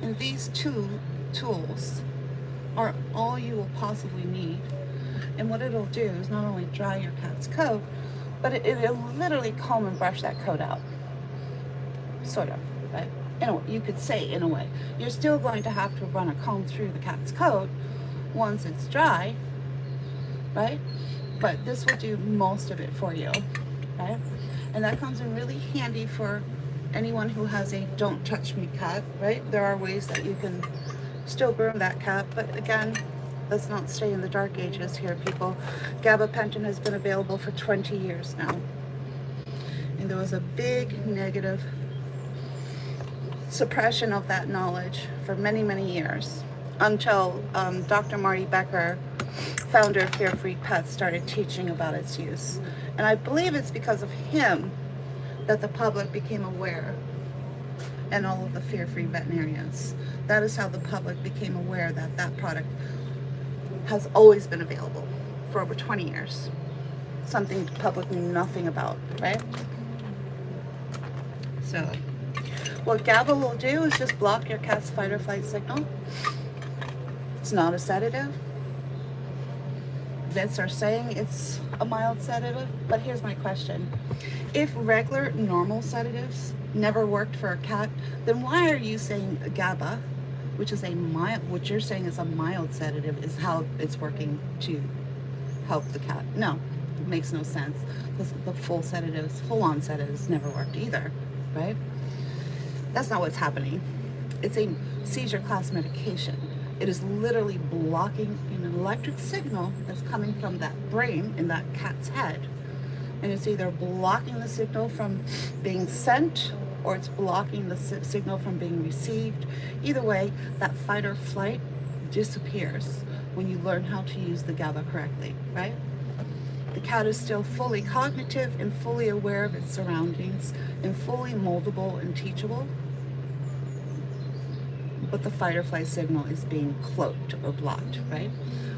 S1: And these 2 tools are all you will possibly need. And what it'll do is not only dry your cat's coat, but it'll literally comb and brush that coat out. Sort of, right? You could say in a way. You're still going to have to run a comb through the cat's coat once it's dry, right? But this will do most of it for you, right? And that comes in really handy for anyone who has a don't touch me cat, right? There are ways that you can still groom that cat, but again, let's not stay in the dark ages here, people. Gabapentin has been available for 20 years now. And there was a big negative suppression of that knowledge for many, many years until Dr. Marty Becker, founder of Fear Free Pets, started teaching about its use. And I believe it's because of him that the public became aware, and all of the fear-free veterinarians. That is how the public became aware that that product has always been available for over 20 years. Something the public knew nothing about, right? So, what GABA will do is just block your cat's fight or flight signal. It's not a sedative. Vets are saying it's a mild sedative, but here's my question. If regular, normal sedatives never worked for a cat, then why are you saying GABA which is a mild, what you're saying is a mild sedative, is how it's working to help the cat. No, it makes no sense, because the full sedatives, full-on sedatives never worked either, right? That's not what's happening. It's a seizure class medication. It is literally blocking an electric signal that's coming from that brain in that cat's head. And it's either blocking the signal from being sent, or it's blocking the signal from being received. Either way, that fight or flight disappears when you learn how to use the GABA correctly, right? The cat is still fully cognitive and fully aware of its surroundings and fully moldable and teachable, but the fight or flight signal is being cloaked or blocked, right?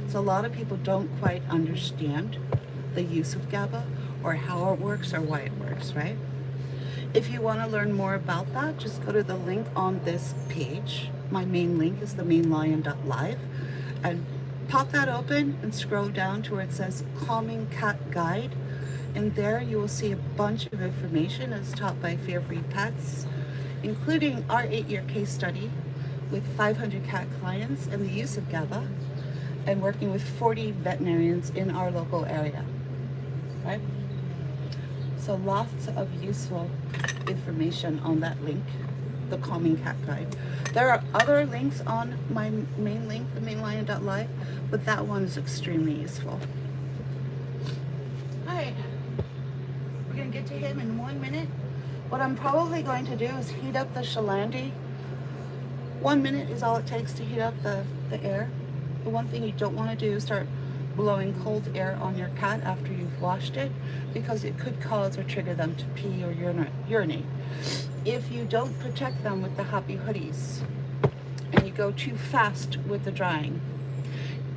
S1: So a lot of people don't quite understand the use of GABA or how it works or why it works, right? If you want to learn more about that, just go to the link on this page. My main link is themainlion.live, and pop that open and scroll down to where it says Calming Cat Guide, and there you will see a bunch of information as taught by Fear-Free Pets, including our 8-year case study with 500 cat clients and the use of GABA, and working with 40 veterinarians in our local area, right? So lots of useful information on that link, the Calming Cat Guide. There are other links on my main link, themainlion.live, but that one is extremely useful. All right, we're gonna get to him in 1 minute. What I'm probably going to do is heat up the Shalandy. 1 minute is all it takes to heat up the air. The one thing you don't want to do is start blowing cold air on your cat after you've washed it, because it could cause or trigger them to pee or urinate. If you don't protect them with the happy hoodies and you go too fast with the drying,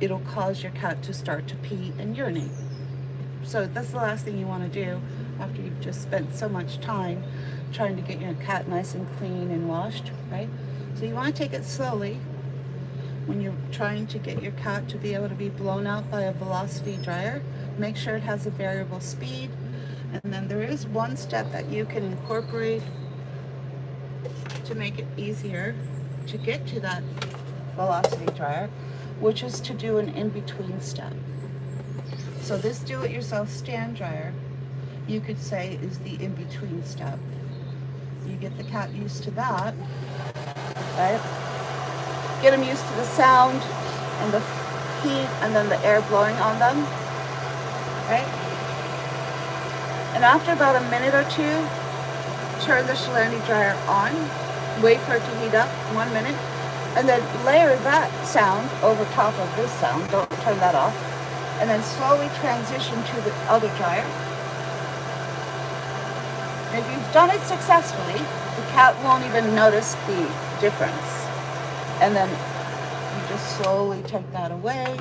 S1: it'll cause your cat to start to pee and urinate. So that's the last thing you want to do after you've just spent so much time trying to get your cat nice and clean and washed, right? So you want to take it slowly when you're trying to get your cat to be able to be blown out by a velocity dryer. Make sure it has a variable speed. And then there is one step that you can incorporate to make it easier to get to that velocity dryer, which is to do an in-between step. So this do-it-yourself stand dryer, you could say, is the in-between step. You get the cat used to that, right? Get them used to the sound and the heat and then the air blowing on them, right? And after about a minute or two, turn the Shalandy dryer on, wait for it to heat up 1 minute, and then layer that sound over top of this sound. Don't turn that off. And then slowly transition to the other dryer. And if you've done it successfully, the cat won't even notice the difference. And then you just slowly take that away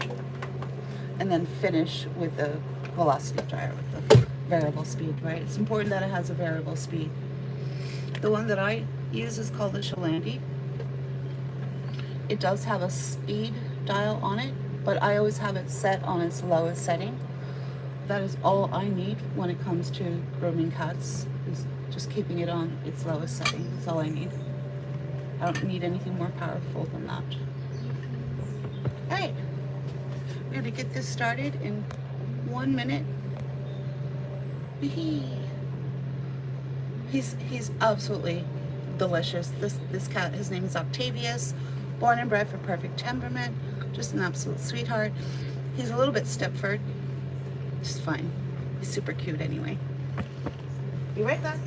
S1: and then finish with the velocity dryer with the variable speed, right? It's important that it has a variable speed. The one that I use is called the Shalandy. It does have a speed dial on it, but I always have it set on its lowest setting. That is all I need when it comes to grooming cats, is just keeping it on its lowest setting. That's all I need. I don't need anything more powerful than that. All right, we're gonna get this started in 1 minute. He's absolutely delicious. This cat, his name is Octavius, born and bred for perfect temperament, just an absolute sweetheart. He's a little bit Stepford, just fine. He's super cute anyway. Be right back.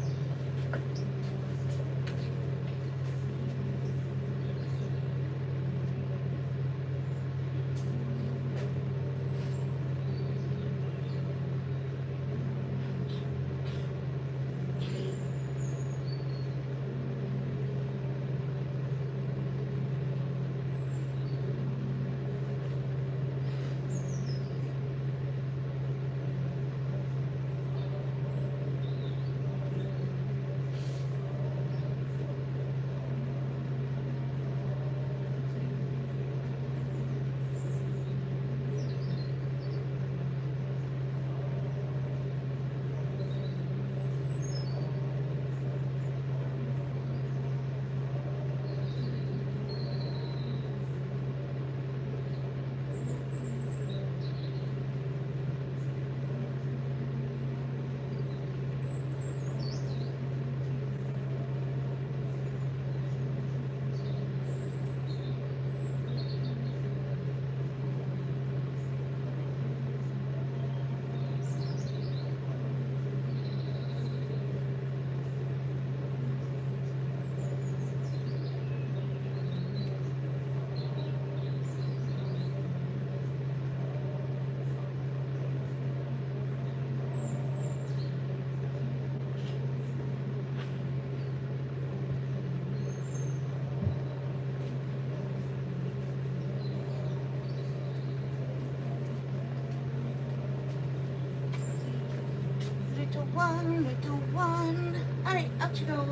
S1: do one, we do one. Alright, out you go.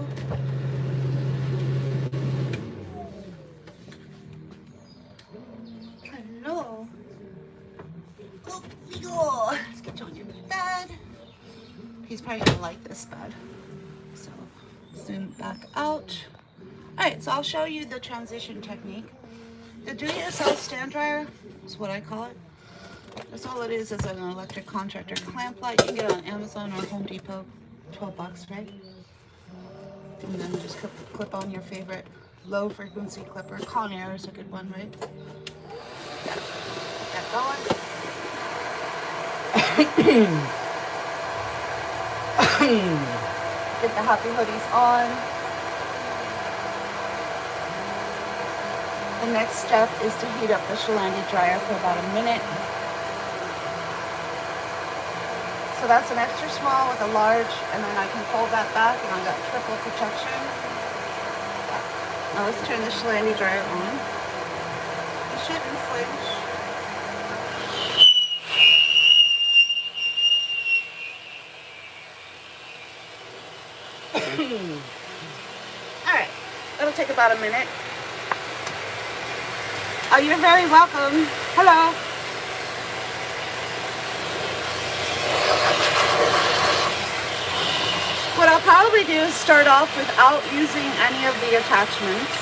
S1: Hello. Up we go. Let's get you on your bed. He's probably gonna like this bed. So zoom back out. Alright, so I'll show you the transition technique. The do-it-yourself stand dryer is what I call it. That's all it is an electric contractor clamp light. You can get it on Amazon or Home Depot. 12 bucks, right? And then just clip on your favorite low frequency clipper. Conair is a good one, right? Yeah. Get that going. Get the happy hoodies on. The next step is to heat up the Shampooing dryer for about a minute. So that's an extra small with a large, and then I can fold that back and I got triple protection. Now let's turn the Shampooing dryer on. It shouldn't flinch. Alright, it'll take about a minute. Oh, you're very welcome. Hello. What I'll probably do is start off without using any of the attachments,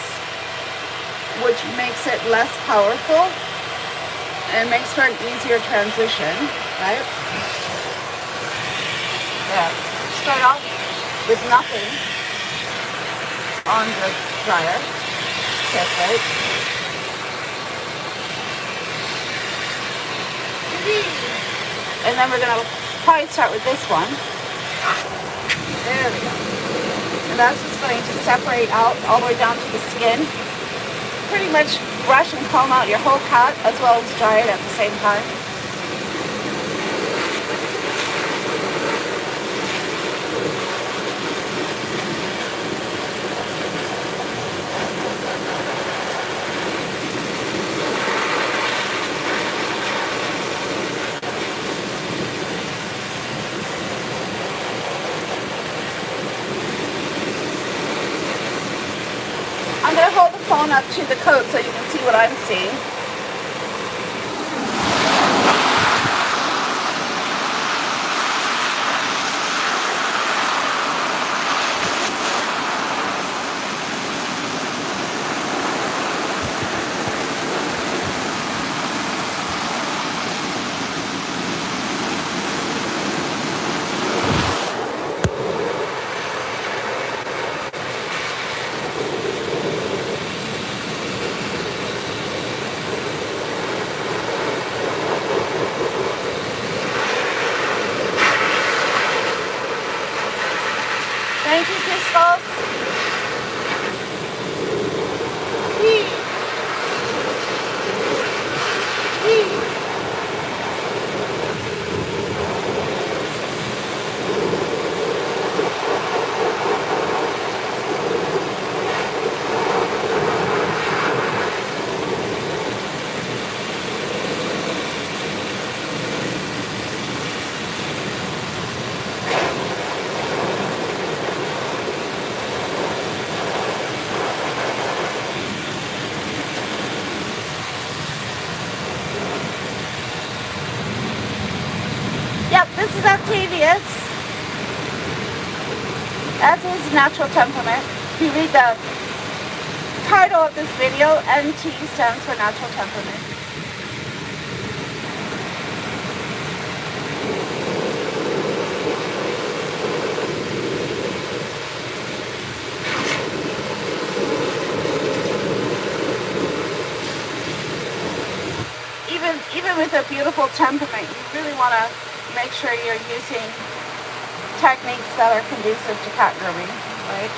S1: which makes it less powerful and makes for an easier transition, right? Yeah. Start off with nothing on the dryer. Tip, right? And then we're gonna probably start with this one. There we go. And that's just going to separate out all the way down to the skin. Pretty much brush and comb out your whole cut as well as dry it at the same time. I'm going to hold the phone up to the coat so you can see what I'm seeing. Thank you, Crystal. Yep, this is Octavius, as is Natural Temperament. If you read the title of this video, NT stands for Natural Temperament. Even with a beautiful temperament, you really want to make sure you're using techniques that are conducive to cat grooming, right?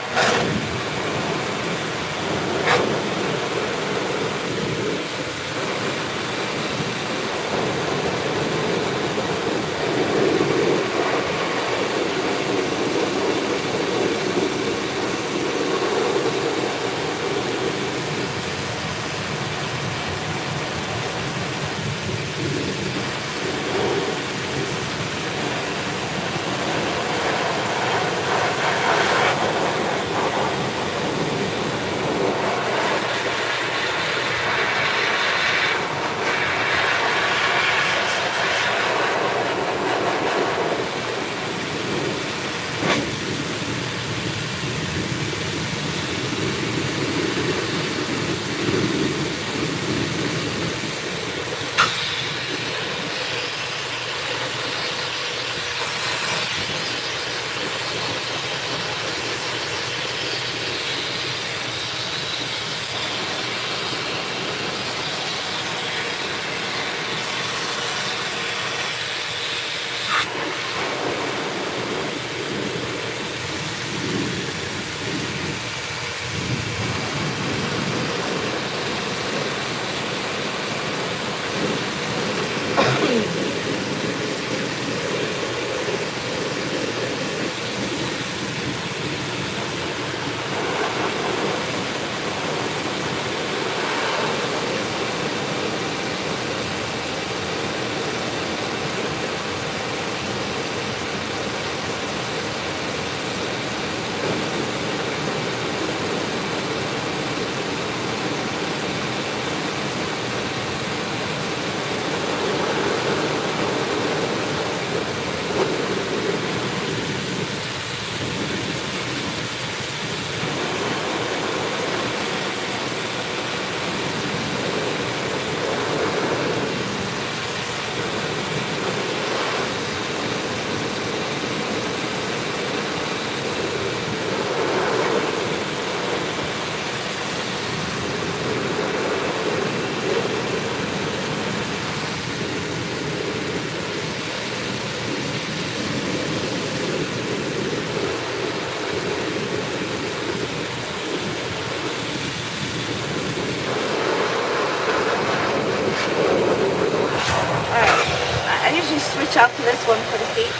S1: the feet.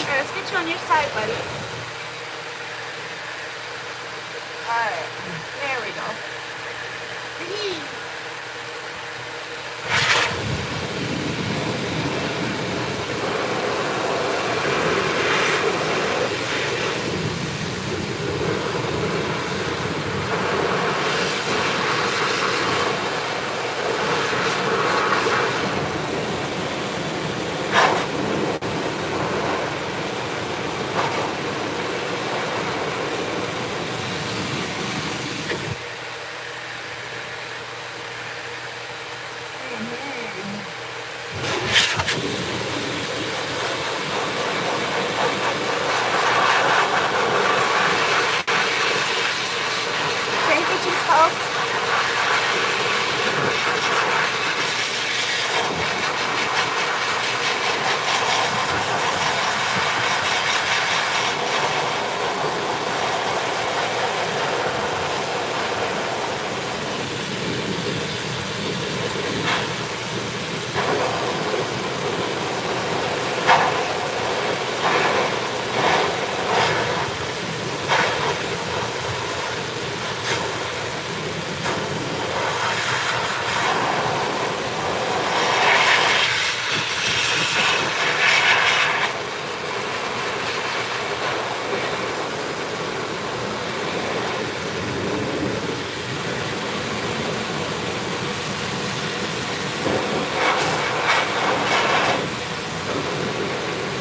S1: Alright, let's get you on your side, buddy. Alright, there we go.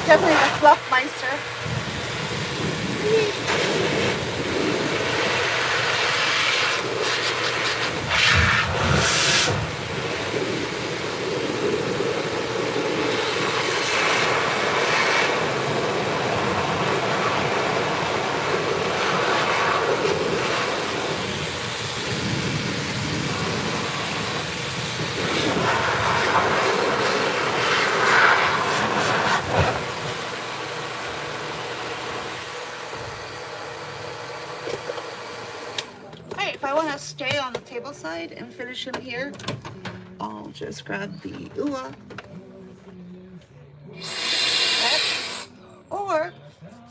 S1: Definitely the fluff meister. If I want to stay on the table side and finish him here, I'll just grab the UA. Or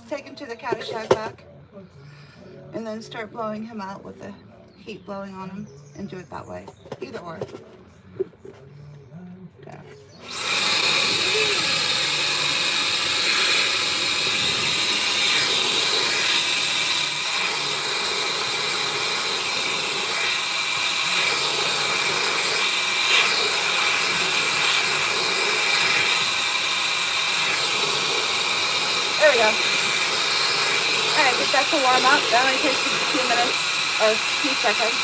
S1: take him to the Caddyshack back and then start blowing him out with the heat blowing on him and do it that way. Either or. Okay. There we go. Alright, get that to warm up. That only takes a few minutes or a few seconds.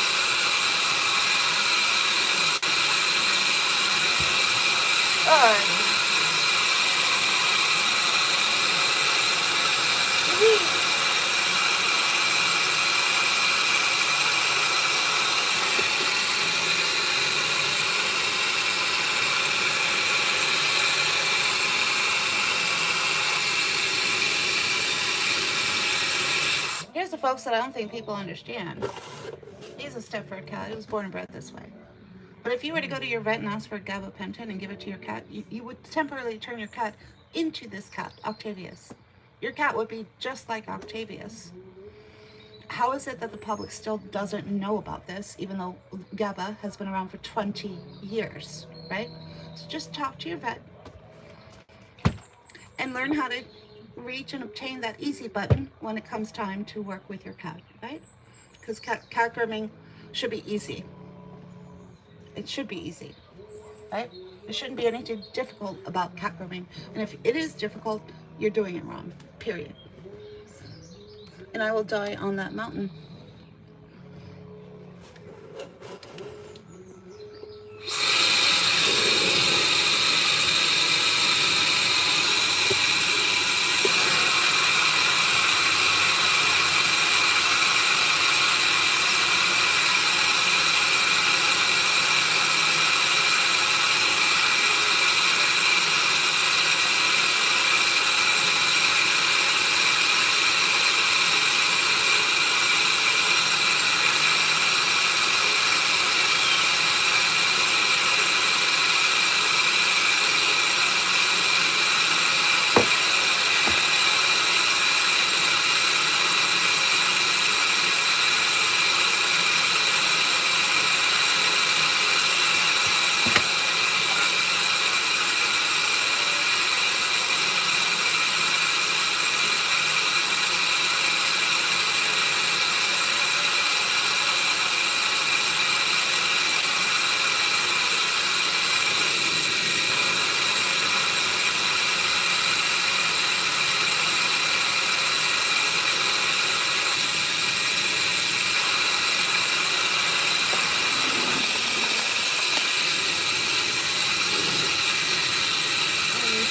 S1: Alright. Here's the folks that I don't think people understand. He's a Stepford cat. He was born and bred this way. But if you were to go to your vet and ask for a gabapentin and give it to your cat, you would temporarily turn your cat into this cat, Octavius. Your cat would be just like Octavius. How is it that the public still doesn't know about this, even though GABA has been around for 20 years, right? So just talk to your vet and learn how to reach and obtain that easy button when it comes time to work with your cat, right? Because cat grooming should be easy. It should be easy, right? There shouldn't be anything difficult about cat grooming. And if it is difficult, you're doing it wrong, period. And I will die on that mountain.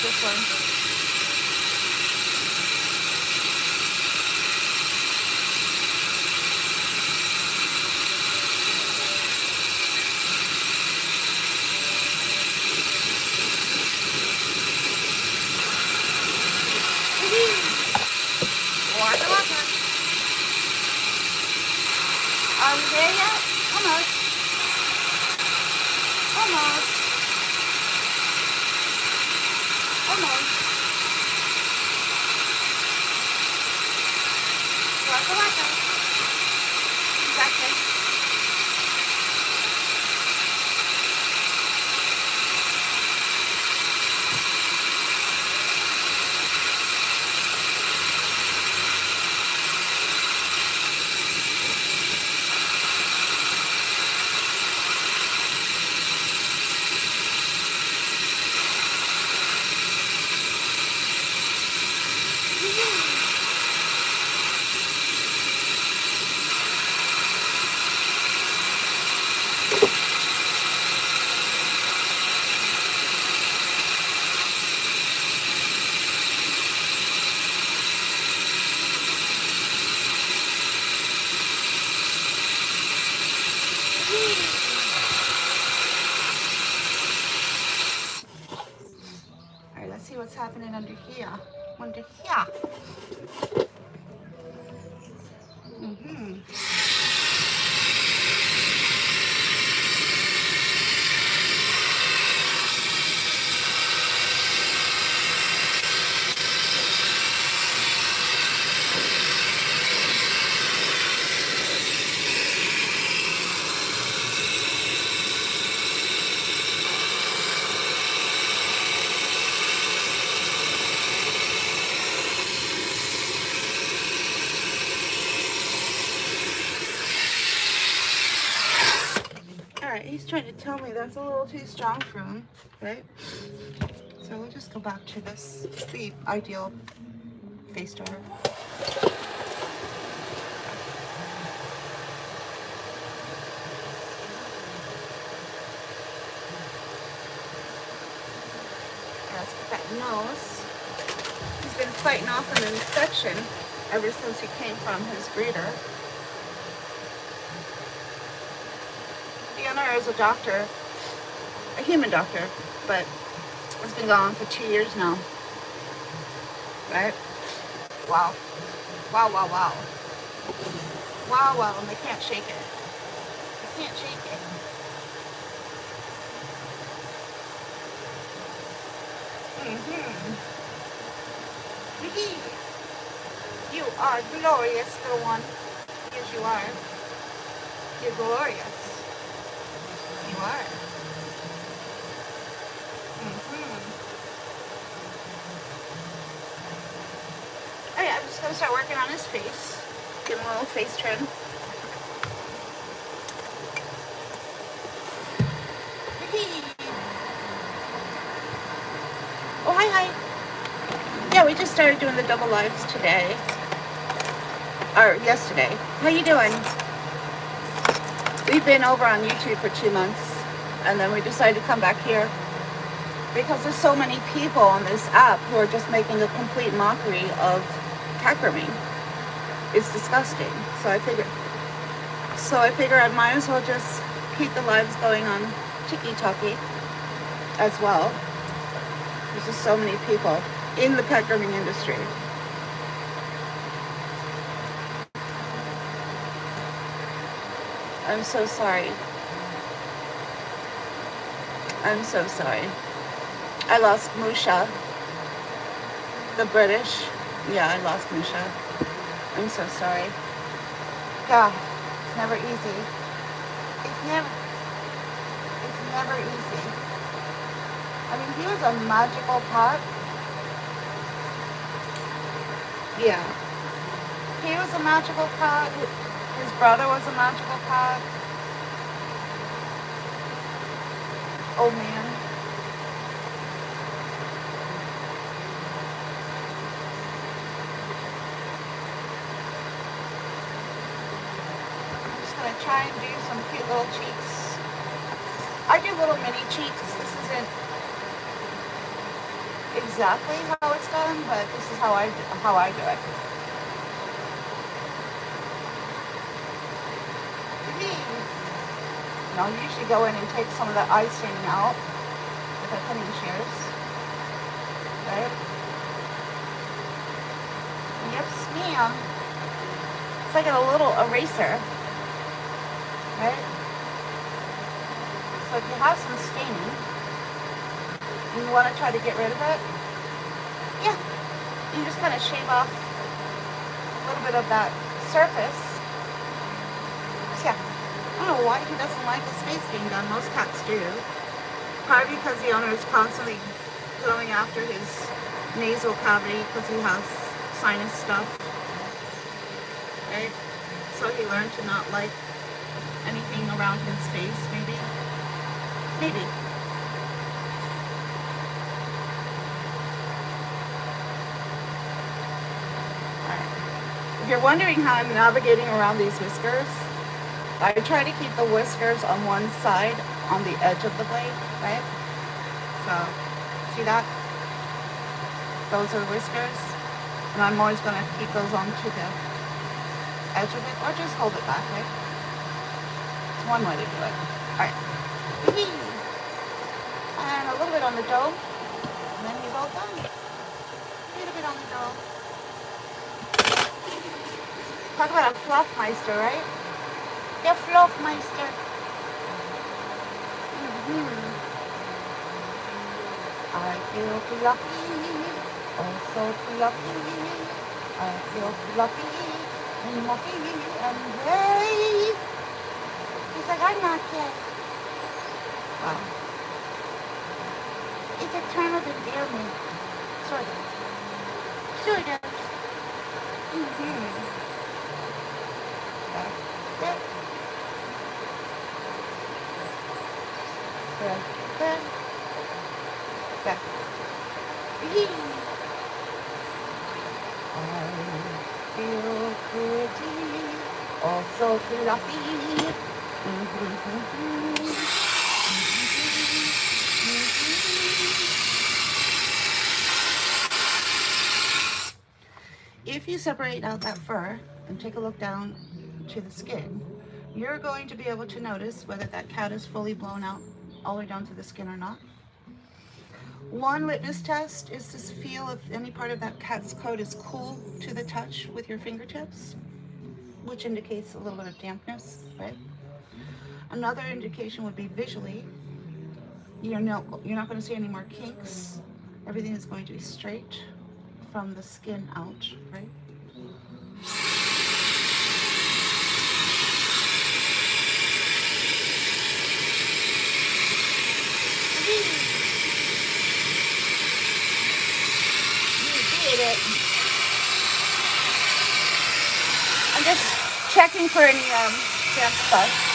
S1: this one. Water, water. Are we there yet? Almost. Almost. Almost. Water, water. Exactly. Alright, let's see what's happening under here. Under here. Alright, he's trying to tell me that's a little too strong for him, right? So we'll just go back to this. It's the ideal face starter. Let's get that nose. He's been fighting off an infection ever since he came from his breeder. The owner is a doctor, a human doctor, but it's been gone for 2 years now. Right? Wow. Wow, wow, wow. Wow, wow, and they can't shake it. They can't shake it. You are glorious, little one. Yes, you are. You're glorious. You are. Alright, I'm just going to start working on his face. Give him a little face trim. Oh, hi. Yeah, we just started doing the double lives today. Or yesterday. How you doing? We've been over on YouTube for 2 months, and then we decided to come back here because there's so many people on this app who are just making a complete mockery of cat grooming. It's disgusting. So I figured I might as well just keep the lives going on TikTok as well. There's just so many people in the pet grooming industry. I'm so sorry. I'm so sorry. I lost Musha. The British. Yeah, I lost Musha. I'm so sorry. Yeah, it's never easy. It's never easy. I mean, he was a magical pup. Yeah. He was a magical pup. His brother was a magical pup. Oh man. I'm just gonna try and do some cute little cheeks. I do little mini cheeks. This isn't exactly how it's done, but this is how I do it. And I'll usually go in and take some of the eye staining out with a thinning shears. Right? Yes, ma'am. It's like a little eraser. Right? So if you have some staining and you want to try to get rid of it, yeah, you just kind of shave off a little bit of that surface. So yeah, I don't know why he doesn't like his face being done. Most cats do. Probably because the owner is constantly going after his nasal cavity because he has sinus stuff. Right? So he learned to not like anything around his face, maybe. Maybe. If you're wondering how I'm navigating around these whiskers, I try to keep the whiskers on one side on the edge of the blade, right? So, see that? Those are the whiskers. And I'm always going to keep those onto the edge of it, or just hold it back, right? It's one way to do it. Alright. And a little bit on the dough, and then he's all done. A little bit on the dough. Talk about a fluffmeister, right? Yeah, fluffmeister. I feel fluffy, oh so fluffy. I feel fluffy and muffy and gay. He's like, I'm not gay. Wow. It's a turn of endearment. Sort of. Sort of. I feel pretty, also fluffy. If you separate out that fur and take a look down to the skin, you're going to be able to notice whether that cat is fully blown out all the way down to the skin or not. One litmus test is to feel if any part of that cat's coat is cool to the touch with your fingertips, which indicates a little bit of dampness, right? Another indication would be visually. You're not going to see any more kinks. Everything is going to be straight from the skin out, right? I'm just checking for any damp stuff.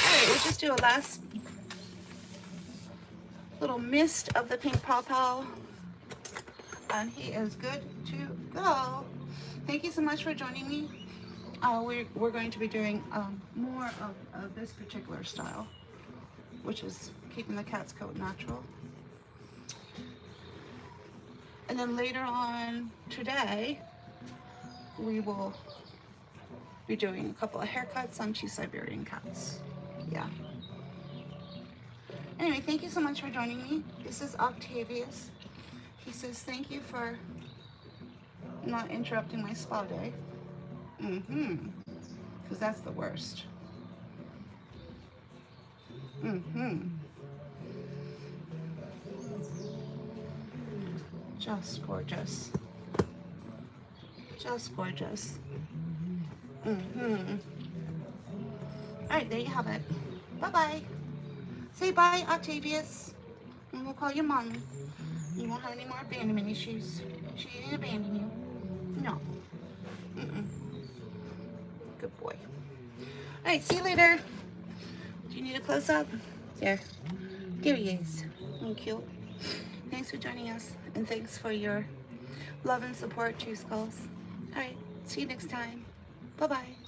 S1: Alright, we'll just do a last little mist of the pink pawpaw, and he is good to go. Thank you so much for joining me. We're going to be doing more of this particular style, which is keeping the cat's coat natural. And then later on today, we will be doing a couple of haircuts on 2 Siberian cats. Yeah. Anyway, thank you so much for joining me. This is Octavius. He says thank you for not interrupting my spa day. Because that's the worst. Just gorgeous. Just gorgeous. Alright, there you have it. Bye-bye. Say bye, Octavius. And we'll call your mom. You won't have any more abandonment issues. She didn't abandon you. No. Mm-mm. Good boy. Alright, see you later. Do you need a close-up? There. There he is. Thank you. Thanks for joining us. And thanks for your love and support, Two Skulls. Alright, see you next time. Bye-bye.